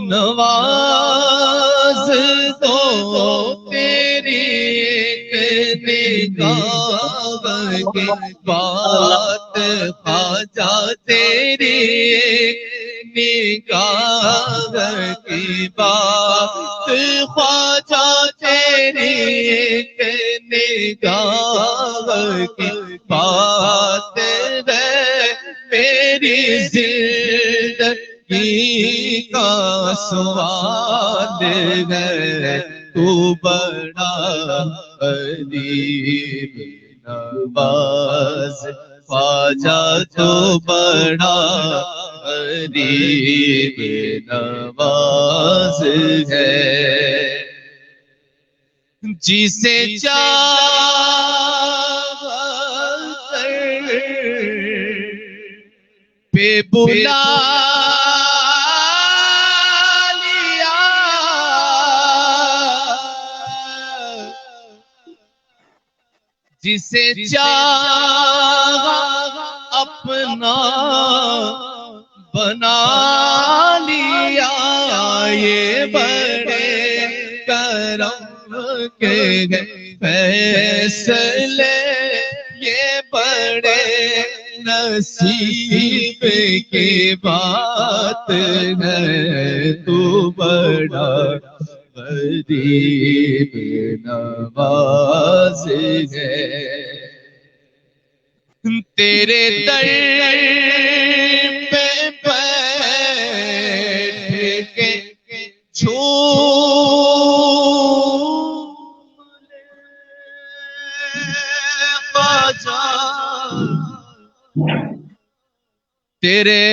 نواز دو، تیری ایک نگاہ کی بات خواجہ، تیری ایک نگاہ کی بات خواجہ تیری ایک نگاہ کی بات ہے میری زندگی کا سوال ہے تو بڑا قریب نواز خواجہ تو بڑا قریب نواز ہے جسے چاہ پہ بلا لیا جسے چاہ اپنا بنا لیا یہ بڑے کرم کے فیصلے یہ بڑے نصیب کی بات ہے تو بڑا قریب نواز ہے تیرے در پہ بیٹھ کے خواجہ تیرے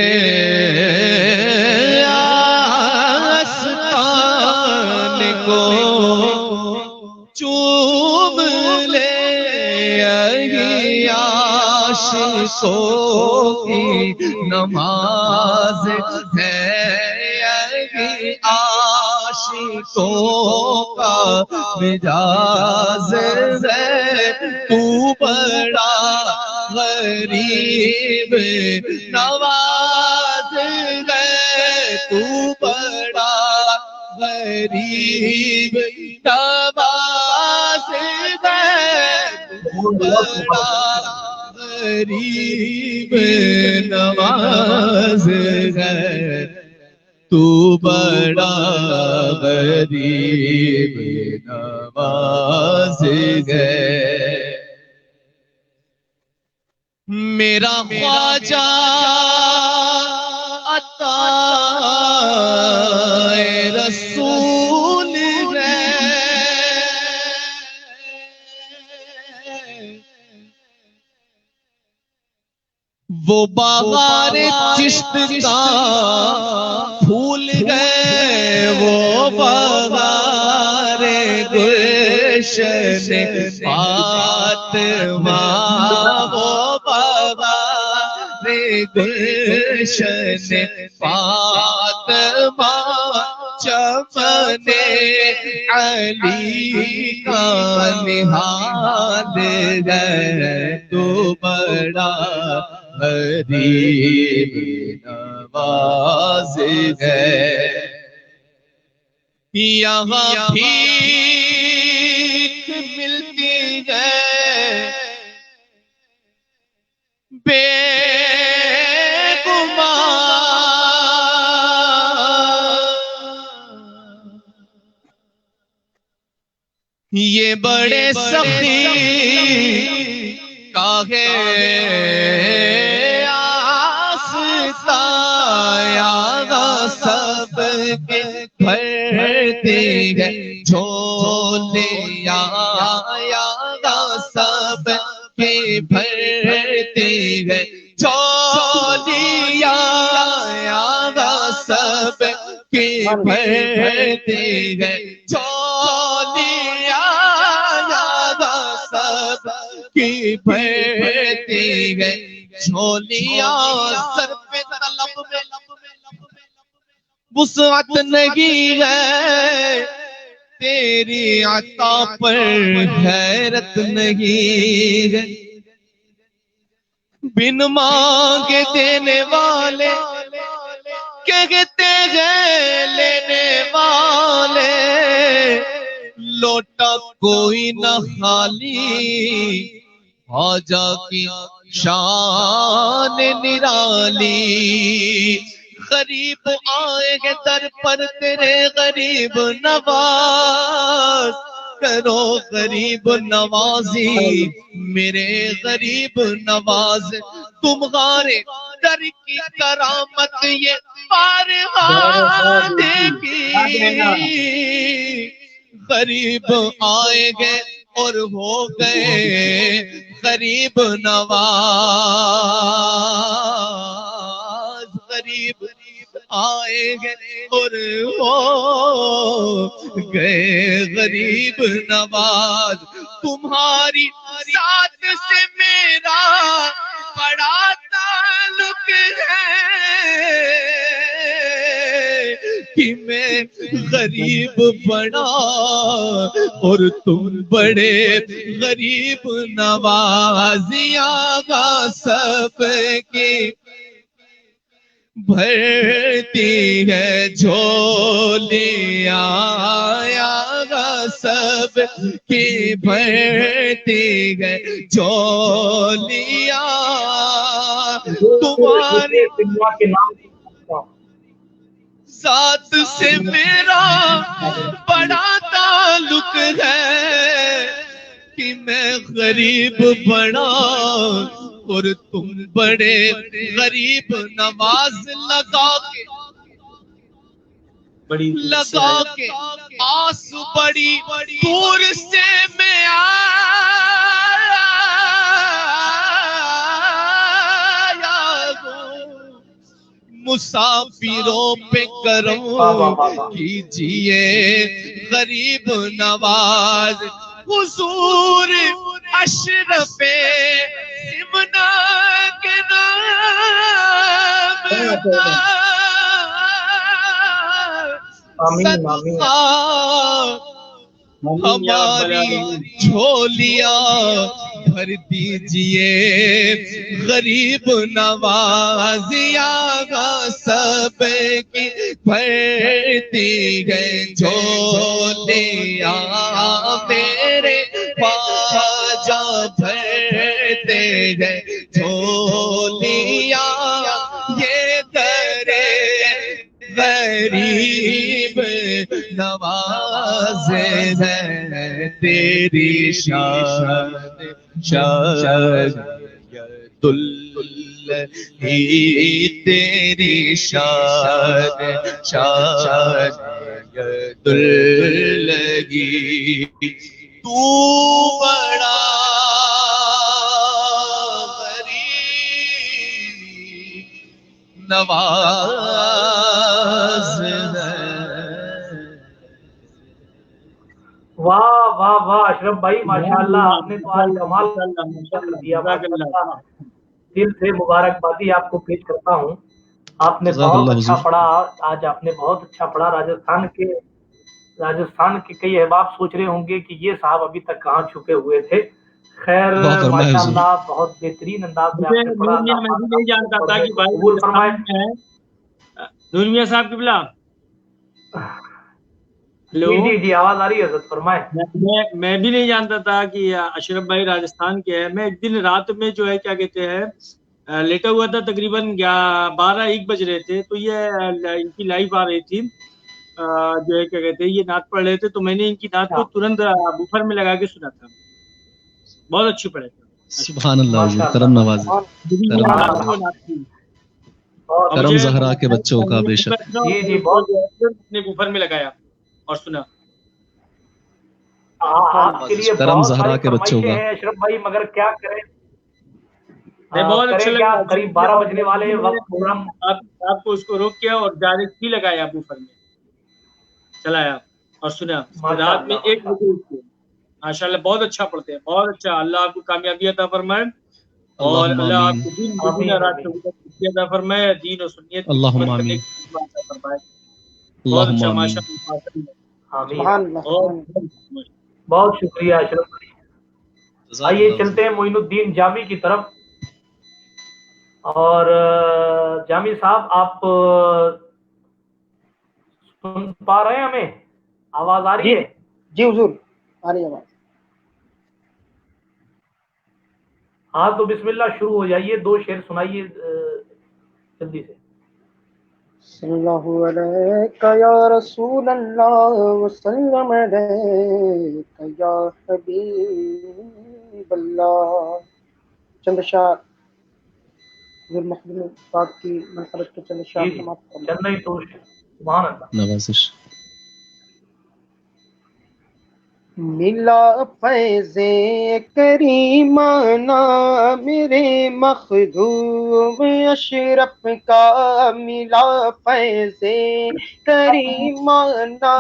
آستان کو چوم لے یہی عاشقوں کی نماز ہے یہی عاشقوں کا مجاز ہے تو بڑا غریب نواز ہے تو بڑا غریب نواز ہے تو بڑا غریب نواز ہے تو بڑا غریب نواز ہے میرا خواجہ عطا رسول ہے وہ بہار چشت کا پھول ہے وہ بہار گلشن فاطمہ وہ بہار گلشن فاطمہ چمن علی کا نہاد ہے تو بڑا غریب نواز ہے یہاں بھیک ملتی ہے بے یہ بڑے سخی کاہے آستا سب کے بھرتے گئے جھولیاں سب کے بھرتے گئے جھولیاں سب کے بھرتے گئے کی بھرتے گئے جھولیاں سر پہ طلب میں وسعت نہیں ہے تیری عطا پر حیرت نہیں ہے بن مانگے دینے والے کہتے ہیں لینے والے لوٹا کوئی نہ خالی خواجہ کی شان نرالی غریب آئے گے در پر تیرے غریب نواز کرو غریب نوازی میرے غریب نواز تمہارے در کی کرامت یہ بارہا دیکھی غریب آئے گے اور ہو گئے غریب نواز غریب آئے گے اور ہو گئے غریب نواز تمہاری ذات سے میرا بڑا تعلق ہے کہ میں غریب بڑا اور تم بڑے غریب نوازیاں گا سب کی بھرتی ہے جھولیاں گا سب کی بھرتی ہے جھولیاں تمہاری کے نام ذات سے میرا بڑا تعلق ہے کہ میں غریب بڑا اور تم بڑے غریب نواز لگا کے آس بڑی دور سے میں آیا ہوں مسافروں پہ کرم کیجئے غریب نواز حضور اشرف امنا کے نام صدقہ ہماری جھولیاں بھر دیجئے غریب نوازیاں گا سب کی بھرتی گئے جھولیاں میرے خواجہ بھرتے گئے جھولیاں یہ درے غریب نواز ہے تیری شان ہی تیری شان لگی تو بڑا غریب نواز ہے واہ واہ واہ اشرف بھائی ماشاءاللہ آپ نے تو آج کمال کر دیا دل سے مبارکبادی آپ کو پیش کرتا ہوں آپ نے بہت اچھا پڑھا آج آپ نے بہت اچھا پڑھا راجستھان کے کئی احباب سوچ رہے ہوں گے کہ یہ صاحب ابھی تک کہاں چھپے ہوئے تھے خیر ماشاءاللہ بہت بہترین انداز میں آپ نے پڑھا میں نہیں جانتا تھا کہ بھائی نور میاں صاحب قبلہ جی جی آواز آ رہی ہے حضرت فرمائے میں بھی نہیں جانتا تھا کہ اشرف بھائی راجستھان کے ہیں میں ایک دن رات میں جو ہے کیا کہتے ہیں لیٹا ہوا تھا تقریباً 12-1 بج رہے تھے تو یہ ان کی لائیو آ رہی تھی جو ہے کیا کہتے ہیں یہ نعت پڑھ رہے تھے تو میں نے ان کی نعت کو ترنت بوفر میں لگا کے سنا تھا بہت اچھی پڑھے تھے سبحان اللہ کرم نواز کرم زہرا کے بچوں کا بے شک جی بہت اپنے بوفر میں لگایا اور سنا آپ کے لیے کرم بہت زہرا ساری کے بچوں فرمائشیں کا ہیں اشرف بھائی مگر کیا کریں بہت اچھا لگا قریب 12 بجنے والے وقت پروگرام آپ کو اس کو روک کیا اور ڈائریکٹ ہی لگایا بوفر میں چلایا اور سنا رات میں 1 بجے ماشاء اللہ بہت اچھا پڑھتے ہیں بہت اچھا اللہ آپ کو کامیابی عطا فرمائے اور اللہ آپ کو دین عطا فرمائے دین و سنت اللہم آمین بہت اچھا ماشاء اللہ بہت شکریہ اشرف بھائی آئیے چلتے ہیں معین الدین جامی کی طرف اور جامی صاحب آپ سن پا رہے ہیں ہمیں آواز آ رہی ہے جی حضور آ رہی ہے آواز ہاں تو بسم اللہ شروع ہو جائیے 2 شعر سنائیے جلدی سے صلی اللہ علیہ یا رسول اللہ وسلم علیہ یا حبیب اللہ. چند اشعار حضور محمد پاک کی منقبت کے چند اشعار جی سماعت کرنا. چلنا ہی تو سبحان اللہ. نوازش. ملا فیض کریمانہ میرے مخدوم اشرف کا، ملا فیض کریمانہ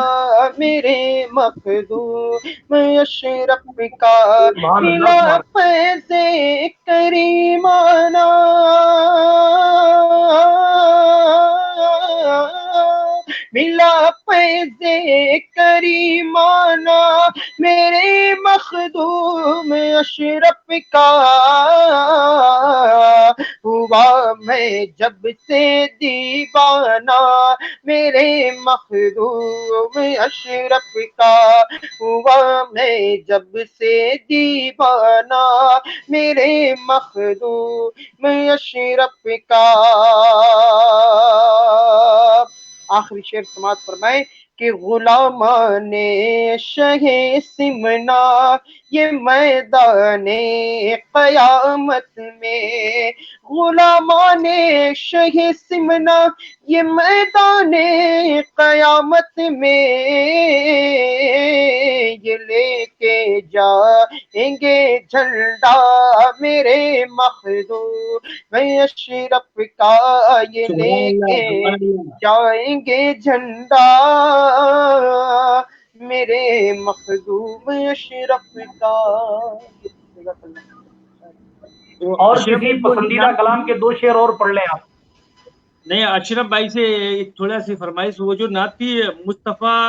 میرے مخدوم اشرف کا، سبحان اللہ ملا سبحان فیض کریمانہ ملا فیض کریمانہ میرے مخدوم اشرف کا، ہوا میں جب سے دیوانہ میرے مخدوم اشرف کا، ہوا میں جب سے دیوانہ میرے مخدوم اشرف کا. آخری شعر سماعت فرمائے کہ غلامان شہ سمنا یہ میدان قیامت میں، غلامان شہ سمنا یہ میدان قیامت میں، یہ لے کے جائیں گے جھنڈا میرے مخدوم اشرف کا، یہ لے کے جائیں گے جھنڈا میرے مخدوم اشرف کا. اور کسی پسندیدہ کلام کے 2 شعر اور پڑھ لیں آپ. نہیں، اشرف بھائی سے ایک تھوڑا سی فرمائش. وہ جو نعت تھی مصطفیٰ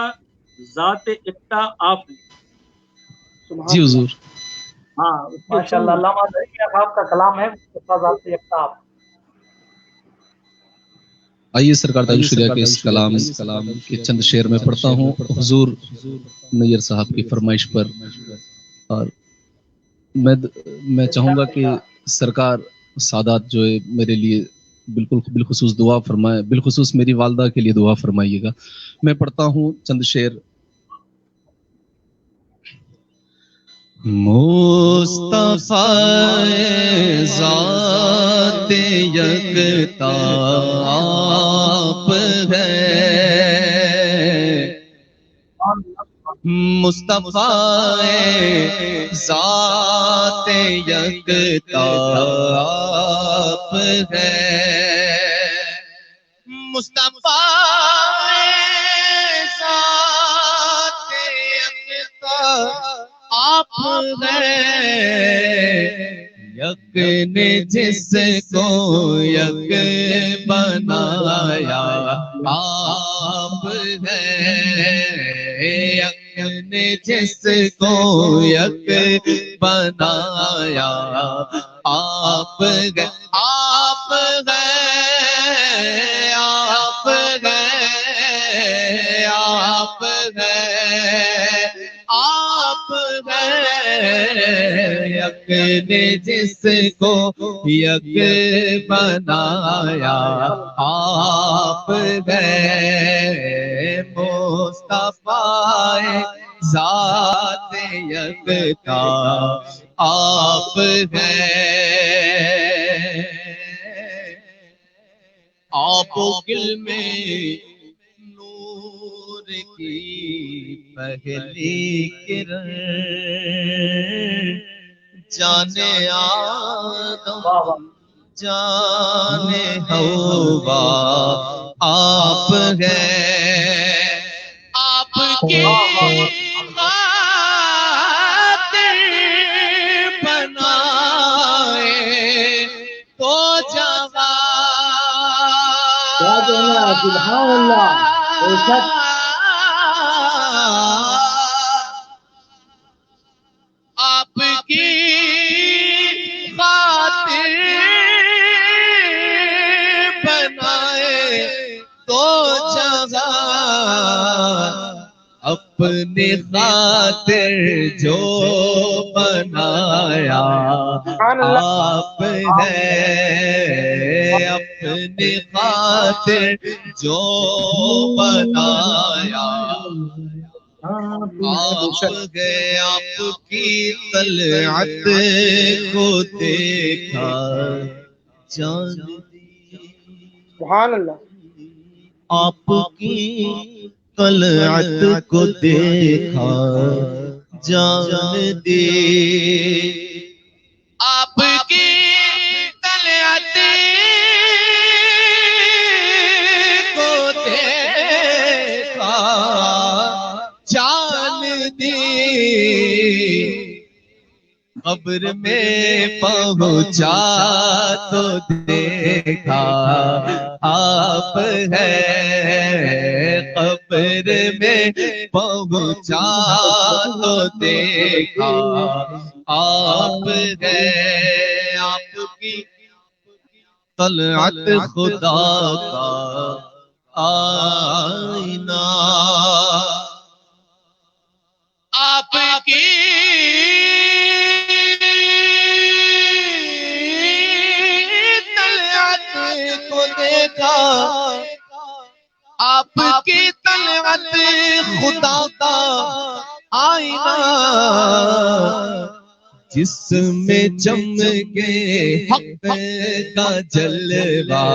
ذات اقتا آپ. جی حضور. ہاں ماشاء اللہ علامہ زکریا صاحب کا کلام ہے مصطفیٰ ذات یکتا. آئیے سرکار تعالی شریعہ کے اس کلام کے چند شعر میں پڑھتا ہوں حضور نیر صاحب کی فرمائش پر. اور میں چاہوں گا کہ سرکار سادات جو ہے میرے لیے بالخصوص دعا فرمائے، بالخصوص میری والدہ کے لیے دعا فرمائیے گا. میں پڑھتا ہوں چند شعر. مصطفیٰ ذات یکتا آپ ہے، مصطفیٰ ذات یکتا آپ ہے، مصطفیٰ ذات یکتا آپ ہے، یک نے جس کو یک بنایا آپ ہے، یک نے جس کو یک بنایا آپ ہے، آپ ہے، آپ ہے، آپ ہے، آپ ہے، یک نے جس کو یک بنایا آپ ہے، مصطفیٰ ذات یکتا آپ ہے. آپ گل میں نور کی پہلی کرن، جانے آدم جانے حوا آپ ہے، آپ کی خاطر بنائے تو سبحان اللہ. آپ کی خاطر بنائے تو جہاں، اپنی خاطر جو بنایا آپ ہے، اپنی خاطر جو بنایا، آپ گئے آپ کی طلعت کو دیکھا جان دی، سبحان اللہ. آپ کی طلعت کو دیکھا جان دی، آپ کی طلعت کو دیکھا جان دی، قبر میں پہنچا تو دیکھا آپ ہے، قبر میں پہنچا تو دیکھا آپ ہے، آپ کی طلعت خدا کا آئینہ، آپ کی طلعت کو دیکھا، آپ کی طلعت خدا کا آئینہ، جس میں چمکے حق کا جلوہ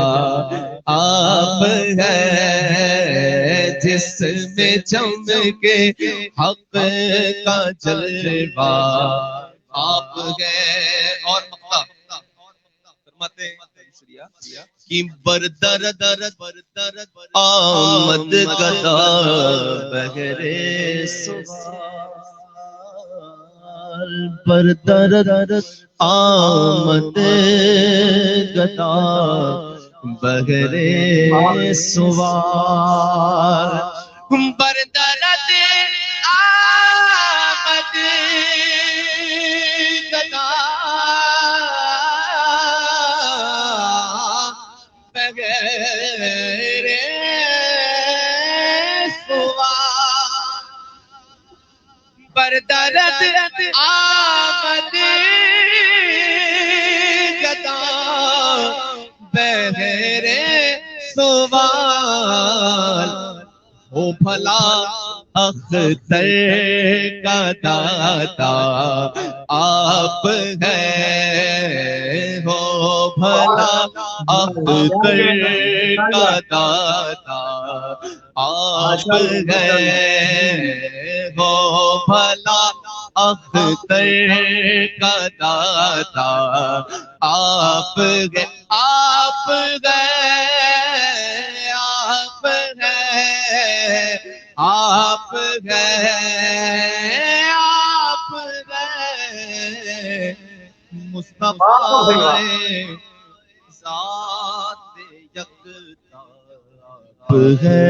آپ ہے، جس میں چمکے حق کا جلوہ آپ ہے، اور فرماتے کہ بردرد آمد گدا بغیر سوال، بردرد آمد گدا بغیر سوال، بردرد آمد گدا بغیر سوال، بردرد آمد گدا بغیر سوال، ہو بھلا اختر کا دادا آپ ہے، ہو بھلا اختر کا دادا آپ ہے، ہو بھلا اختر کا دادا آپ ہے، آپ گئے آپ گئے آپ گئے آپ گئے، مصطفیٰ ذات یکتا آپ ہے۔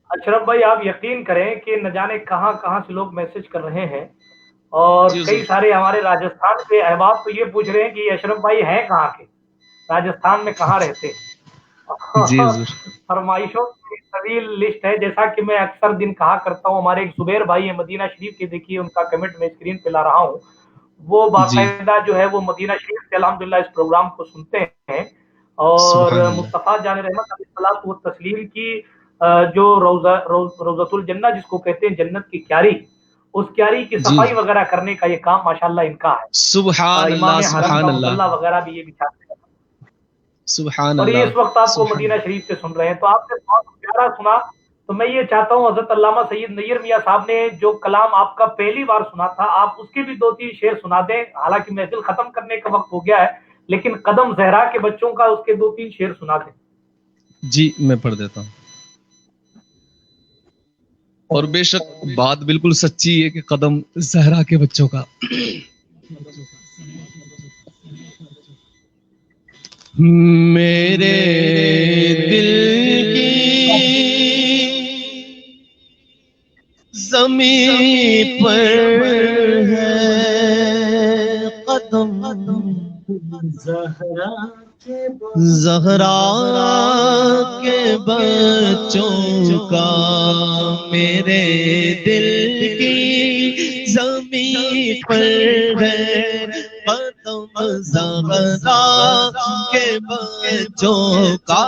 اشرف بھائی آپ یقین کریں کہ نہ جانے کہاں کہاں سے لوگ میسج کر رہے ہیں، اور کئی سارے ہمارے راجستھان کے احباب تو یہ پوچھ رہے ہیں کہ اشرف بھائی ہیں کہاں کے، راجستھان میں کہاں رہتے ہیں۔ فرمائشوں کی طویل لسٹ ہے، جیسا کہ میں اکثر دن کہا کرتا ہوں، ہمارے ایک زبیر بھائی ہیں مدینہ شریف کے، دیکھیے ان کا کمنٹ میں اسکرین پہ لا رہا ہوں، وہ باقاعدہ جو ہے وہ مدینہ شریف سے الحمدللہ اس پروگرام کو سنتے ہیں، اور مصطفیٰ جان رحمت علیہ الصلوۃ والتسلیم کی جو روضۃ الجنہ جس کو کہتے ہیں جنت کی کیاری، اس کیاری کی صفائی وغیرہ کرنے کا یہ کام ماشاءاللہ ان کا ہے۔ سبحان اللہ سبحان اللہ وغیرہ بھی یہ بچھاتے ہیں، سبحان اور یہ اللہ، اس وقت آپ کو مدینہ شریف سے سن رہے ہیں، تو آپ نے بہت پیارا سنا۔ تو میں یہ چاہتا ہوں حضرت علامہ سید نیر میاں صاحب نے جو کلام آپ کا پہلی بار سنا تھا، آپ اس کے بھی 2-3 شعر سنا دیں، حالانکہ محفل ختم کرنے کا وقت ہو گیا ہے، لیکن قدم زہرا کے بچوں کا اس کے 2-3 شعر سنا دیں۔ جی میں پڑھ دیتا ہوں، اور بے شک بات بالکل سچی ہے کہ قدم زہرا کے بچوں کا۔ میرے دل کی زمین پر ہے قدم زہرا کے بچوں کا، میرے دل کی زمین پر ہے قدم زہرا کے بچوں کا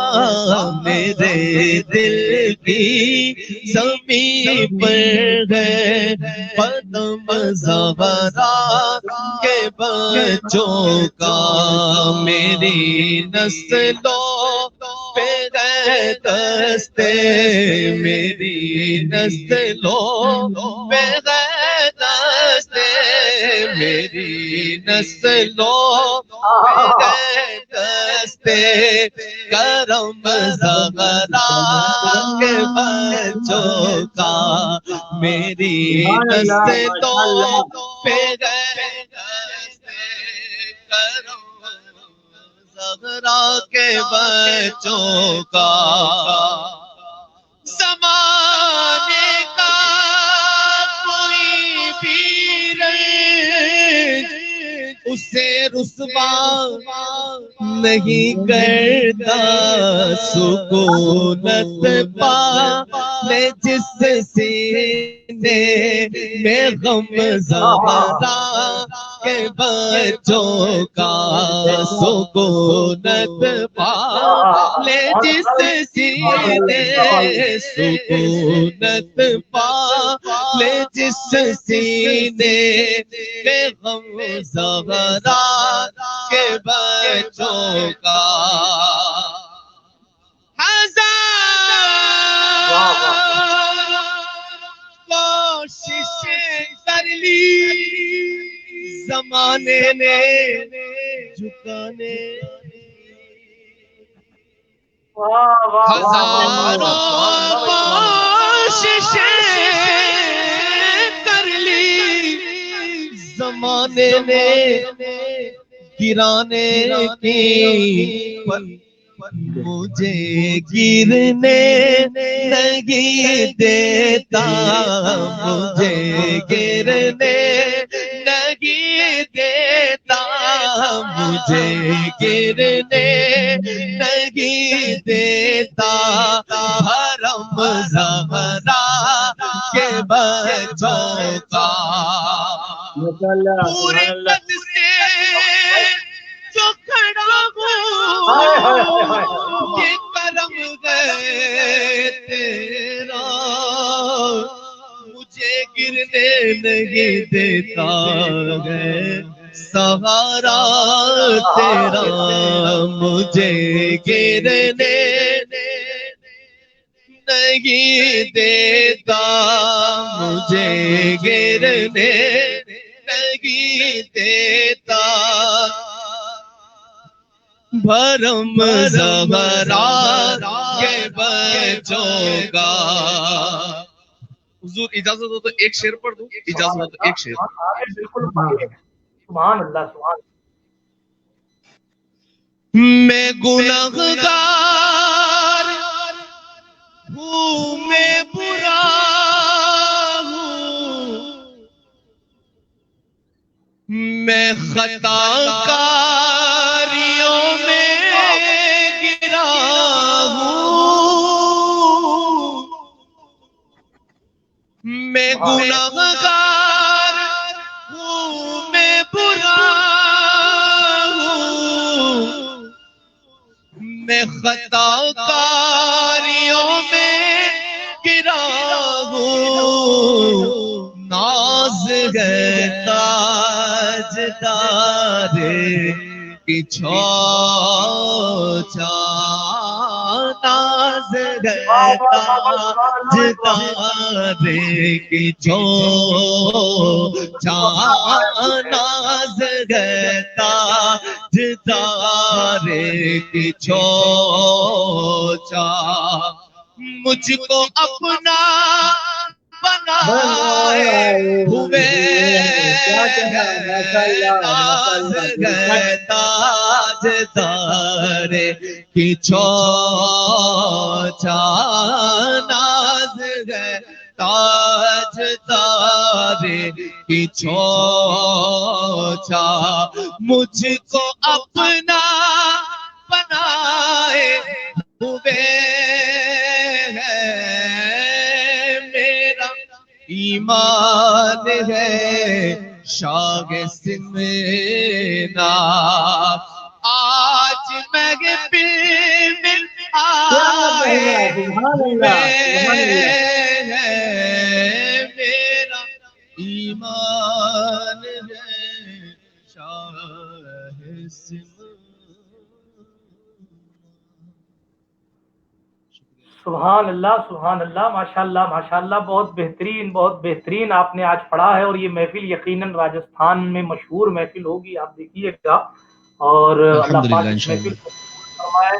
میرے دل کی زمین پر ہے قدم زہرا کے بچوں کا میری نسلوں پہ ہے دستے میری نسلوں پہ ہے دستے میری نسلوں پہ ہے دستے کرم زہرا کے بچوں کا میری نسلوں پہ ہے دستے کرم زہرا کے بچوں کا زمانے کا کوئی بھی رنج اسے رسوا نہیں کرتا سکونت پا لے جس سینے میں غم زہرا کے بچوں کا سکونت پا لے جس سینے سکونت پا لے جس سینے میں غم زہرا کے بچوں کا کوششیں کر لی زمانے نے جھکانے ہزاروں کوششیں کر لی زمانے نے گرانے کی مجھے گرنے نہیں دیتا مجھے گرنے نہیں دیتا مجھے گرنے نہیں دیتا حرم زہرا کے بچوں کا پورے قد سے جو کھڑا ہوں یہ کرم ہے تیرا مجھے گرنے نہیں دیتا ہے سہارا تیرا مجھے گرنے نہیں دیتا مجھے گرنے نہیں دیتا بھرم زہرا کے بچوں کا حضور اجازت ہو تو ایک شعر پڑھ دوں اجازت ہو تو ایک شعر بالکل سبحان اللہ سبحان میں گنہگار ہوں میں برا ہوں میں خطا کاریوں میں گرا ہوں میں گنہگار ہوں میں برا ہوں میں خطا کاریوں میں گرا ہوں ناز ہے تاجدار کی چھوچا ناز ہے تاجدار کی چھوچا ناز ہے تاجدار کی چھوچا مجھ کو اپنا بنائے ہوئے تاجدار کی چھوچا ناز ہے تاجدار کی چھوچا مجھ کو اپنا بنائے ہوئے ایمان ہے شاہ سمر دینا آج محفل میں آئے ہوئے ہیں، میرا ایمان ہے شاہ سمر۔ سبحان اللہ، ماشاءاللہ ماشاءاللہ، بہت بہترین آپ نے آج پڑھا ہے، اور یہ محفل یقیناً راجستھان میں مشہور محفل ہوگی، آپ دیکھیے گا، اور اللہ پاک اس محفل کو فرمائے،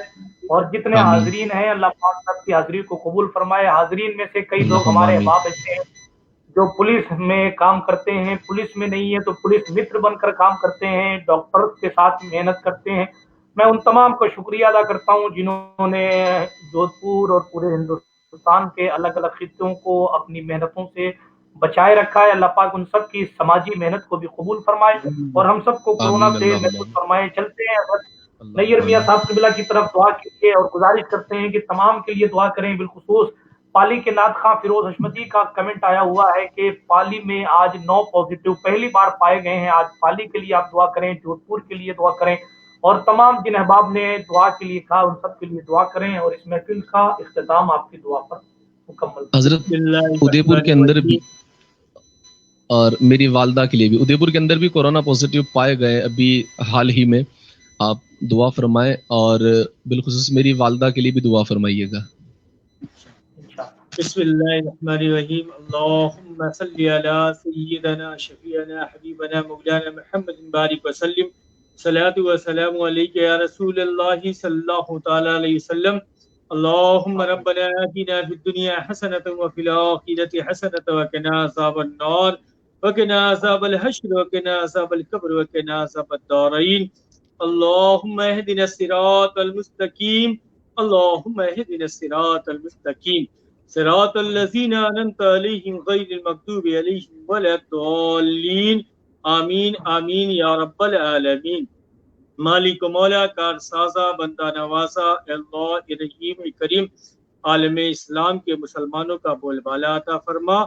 اور جتنے حاضرین ہیں اللہ پاک سب کی حاضری کو قبول فرمائے۔ حاضرین میں سے کئی لوگ ہمارے احباب ایسے ہیں جو پولیس میں کام کرتے ہیں، پولیس میں نہیں ہے تو پولیس متر بن کر کام کرتے ہیں، ڈاکٹر کے ساتھ محنت کرتے ہیں۔ میں ان تمام کو شکریہ ادا کرتا ہوں جنہوں نے جودھ پور اور پورے ہندوستان کے الگ الگ خطوں کو اپنی محنتوں سے بچائے رکھا ہے۔ اللہ پاک ان سب کی سماجی محنت کو بھی قبول فرمائے، اور ہم سب کو کورونا سے محفوظ فرمائے۔ چلتے ہیں نیر میاں صاحب قبلہ کی طرف دعا کیجیے، اور گزارش کرتے ہیں کہ تمام کے لیے دعا کریں، بالخصوص پالی کے نعت خواں فیروز حشمتی کا کمنٹ آیا ہوا ہے کہ پالی میں آج 9 پازیٹیو پہلی بار پائے گئے ہیں۔ آج پالی کے لیے آپ دعا کریں، جودھ پور کے لیے دعا کریں، اور تمام جن احباب نے دعا کے لیے کہا ان سب کے لیے دعا کریں، اور اس محفل کا اختتام آپ کی دعا پر مکمل۔ حضرت ادے پور کے اندر بھی، اور میری والدہ کے لیے بھی، ادے پور کے اندر بھی کورونا پازیٹیو پائے گئے ابھی حال ہی میں، آپ دعا فرمائیں، اور بالخصوص میری والدہ کے لیے بھی دعا فرمائیے گا۔ بسم اللہ الرحمن الرحیم، اللہم صلی علی سیدنا شفیعنا حبیبنا مولانا محمد بارک وسلم، صلاۃ و سلام علیک یا رسول اللہ صلی اللہ تعالی علیہ وسلم۔ اللہم ربنا آتنا فی الدنیا حسنۃ وفی الآخرۃ حسنۃ وقنا عذاب النار وقنا عذاب الحشر وقنا عذاب القبر وقنا عذاب الدارین۔ اللہم اہدنا الصراط المستقیم، اللہم اہدنا الصراط المستقیم، صراط الذین انعمت علیہم غیر المغضوب علیہم ولا الضالین، آمین آمین یا رب العالمین۔ مالک و مولا، کار سازا، بندہ نوازا، اللہ رحیم کریم، عالم اسلام کے مسلمانوں کا بول بالا عطا فرما۔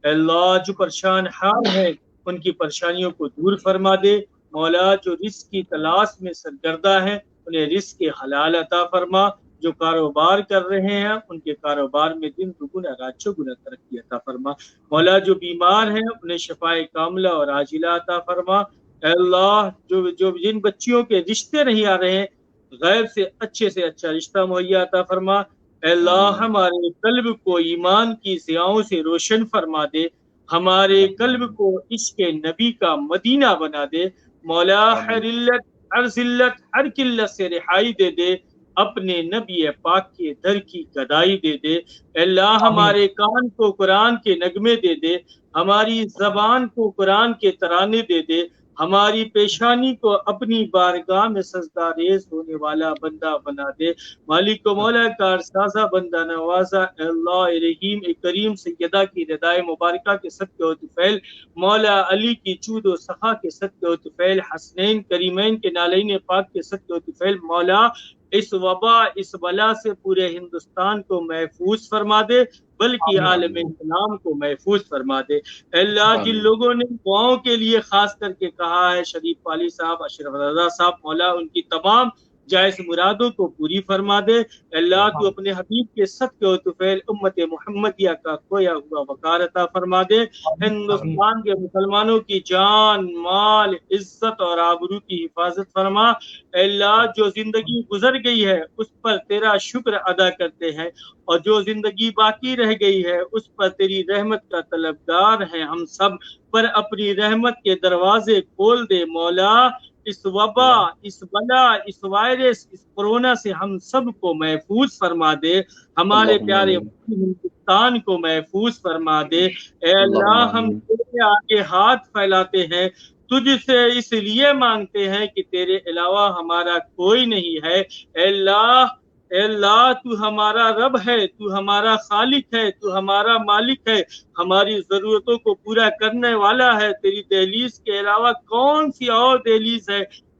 اللہ جو پریشان حال ہیں ان کی پریشانیوں کو دور فرما دے۔ مولا جو رزق کی تلاش میں سرگردہ ہیں انہیں رزق کے حلال عطا فرما۔ جو کاروبار کر رہے ہیں ان کے کاروبار میں دن دگنا رات چوگنا ترقی عطا فرما۔ مولا جو بیمار ہیں انہیں شفائے کاملہ اور عاجلہ عطا فرما۔ اے اللہ جو جن بچیوں کے رشتے نہیں آ رہے ہیں غیب سے اچھا رشتہ مہیا عطا فرما۔ اے اللہ ہمارے قلب کو ایمان کی ضیاؤں سے روشن فرما دے، ہمارے قلب کو عشق نبی کا مدینہ بنا دے۔ مولا ہر علت، ہر ذلت، ہر قلت سے رہائی دے دے، اپنے نبی پاک کے در کی گدائی دے دے۔ اے اللہ ہمارے کان کو قرآن کے نغمے دے دے، ہماری زبان کو قرآن کے ترانے دے دے، ہماری پیشانی کو اپنی بارگاہ میں سجدہ ریز ہونے والا بندہ بنا دے۔ مالک و مولا، کار سازا، بندہ نوازا، اے اللہ رحیم کریم، سیدہ کی ردائے مبارکہ کے صدقے و طفیل، مولا علی کی چود و سخا کے صدقے و طفیل، حسنین کریمین کے نالین پاک کے صدقے و طفیل، مولا اس وبا اس بلا سے پورے ہندوستان کو محفوظ فرما دے، بلکہ عالم اسلام کو محفوظ فرما دے۔ اے اللہ جن لوگوں نے دعاؤں کے لیے خاص کر کے کہا ہے، شریف والی صاحب، اشرف رضا صاحب، مولا ان کی تمام جائز مرادوں کو پوری فرما دے۔ اے اللہ تو اپنے حبیب کے صدقے و طفیل امت محمدیہ کا کھویا ہوا وقار عطا فرما دے۔ ہندوستان کے مسلمانوں کی جان، مال، عزت اور آبرو کی حفاظت فرما۔ اے اللہ جو زندگی گزر گئی ہے اس پر تیرا شکر ادا کرتے ہیں، اور جو زندگی باقی رہ گئی ہے اس پر تیری رحمت کا طلبگار ہیں، ہم سب پر اپنی رحمت کے دروازے کھول دے۔ مولا اس وبا، اس بلا، اس وائرس، اس کورونا سے ہم سب کو محفوظ فرما دے، ہمارے پیارے ہندوستان کو محفوظ فرما دے۔ اے اللہ ہم تیرے آگے ہاتھ پھیلاتے ہیں، تجھ سے اس لیے مانگتے ہیں کہ تیرے علاوہ ہمارا کوئی نہیں ہے۔ اے اللہ تو ہمارا رب ہے، تو ہمارا خالق ہے، تو ہمارا مالک ہے، ہماری ضرورتوں کو پورا کرنے والا ہے۔ تیری دہلیز کے علاوہ کون سی اور دہلیز ہے،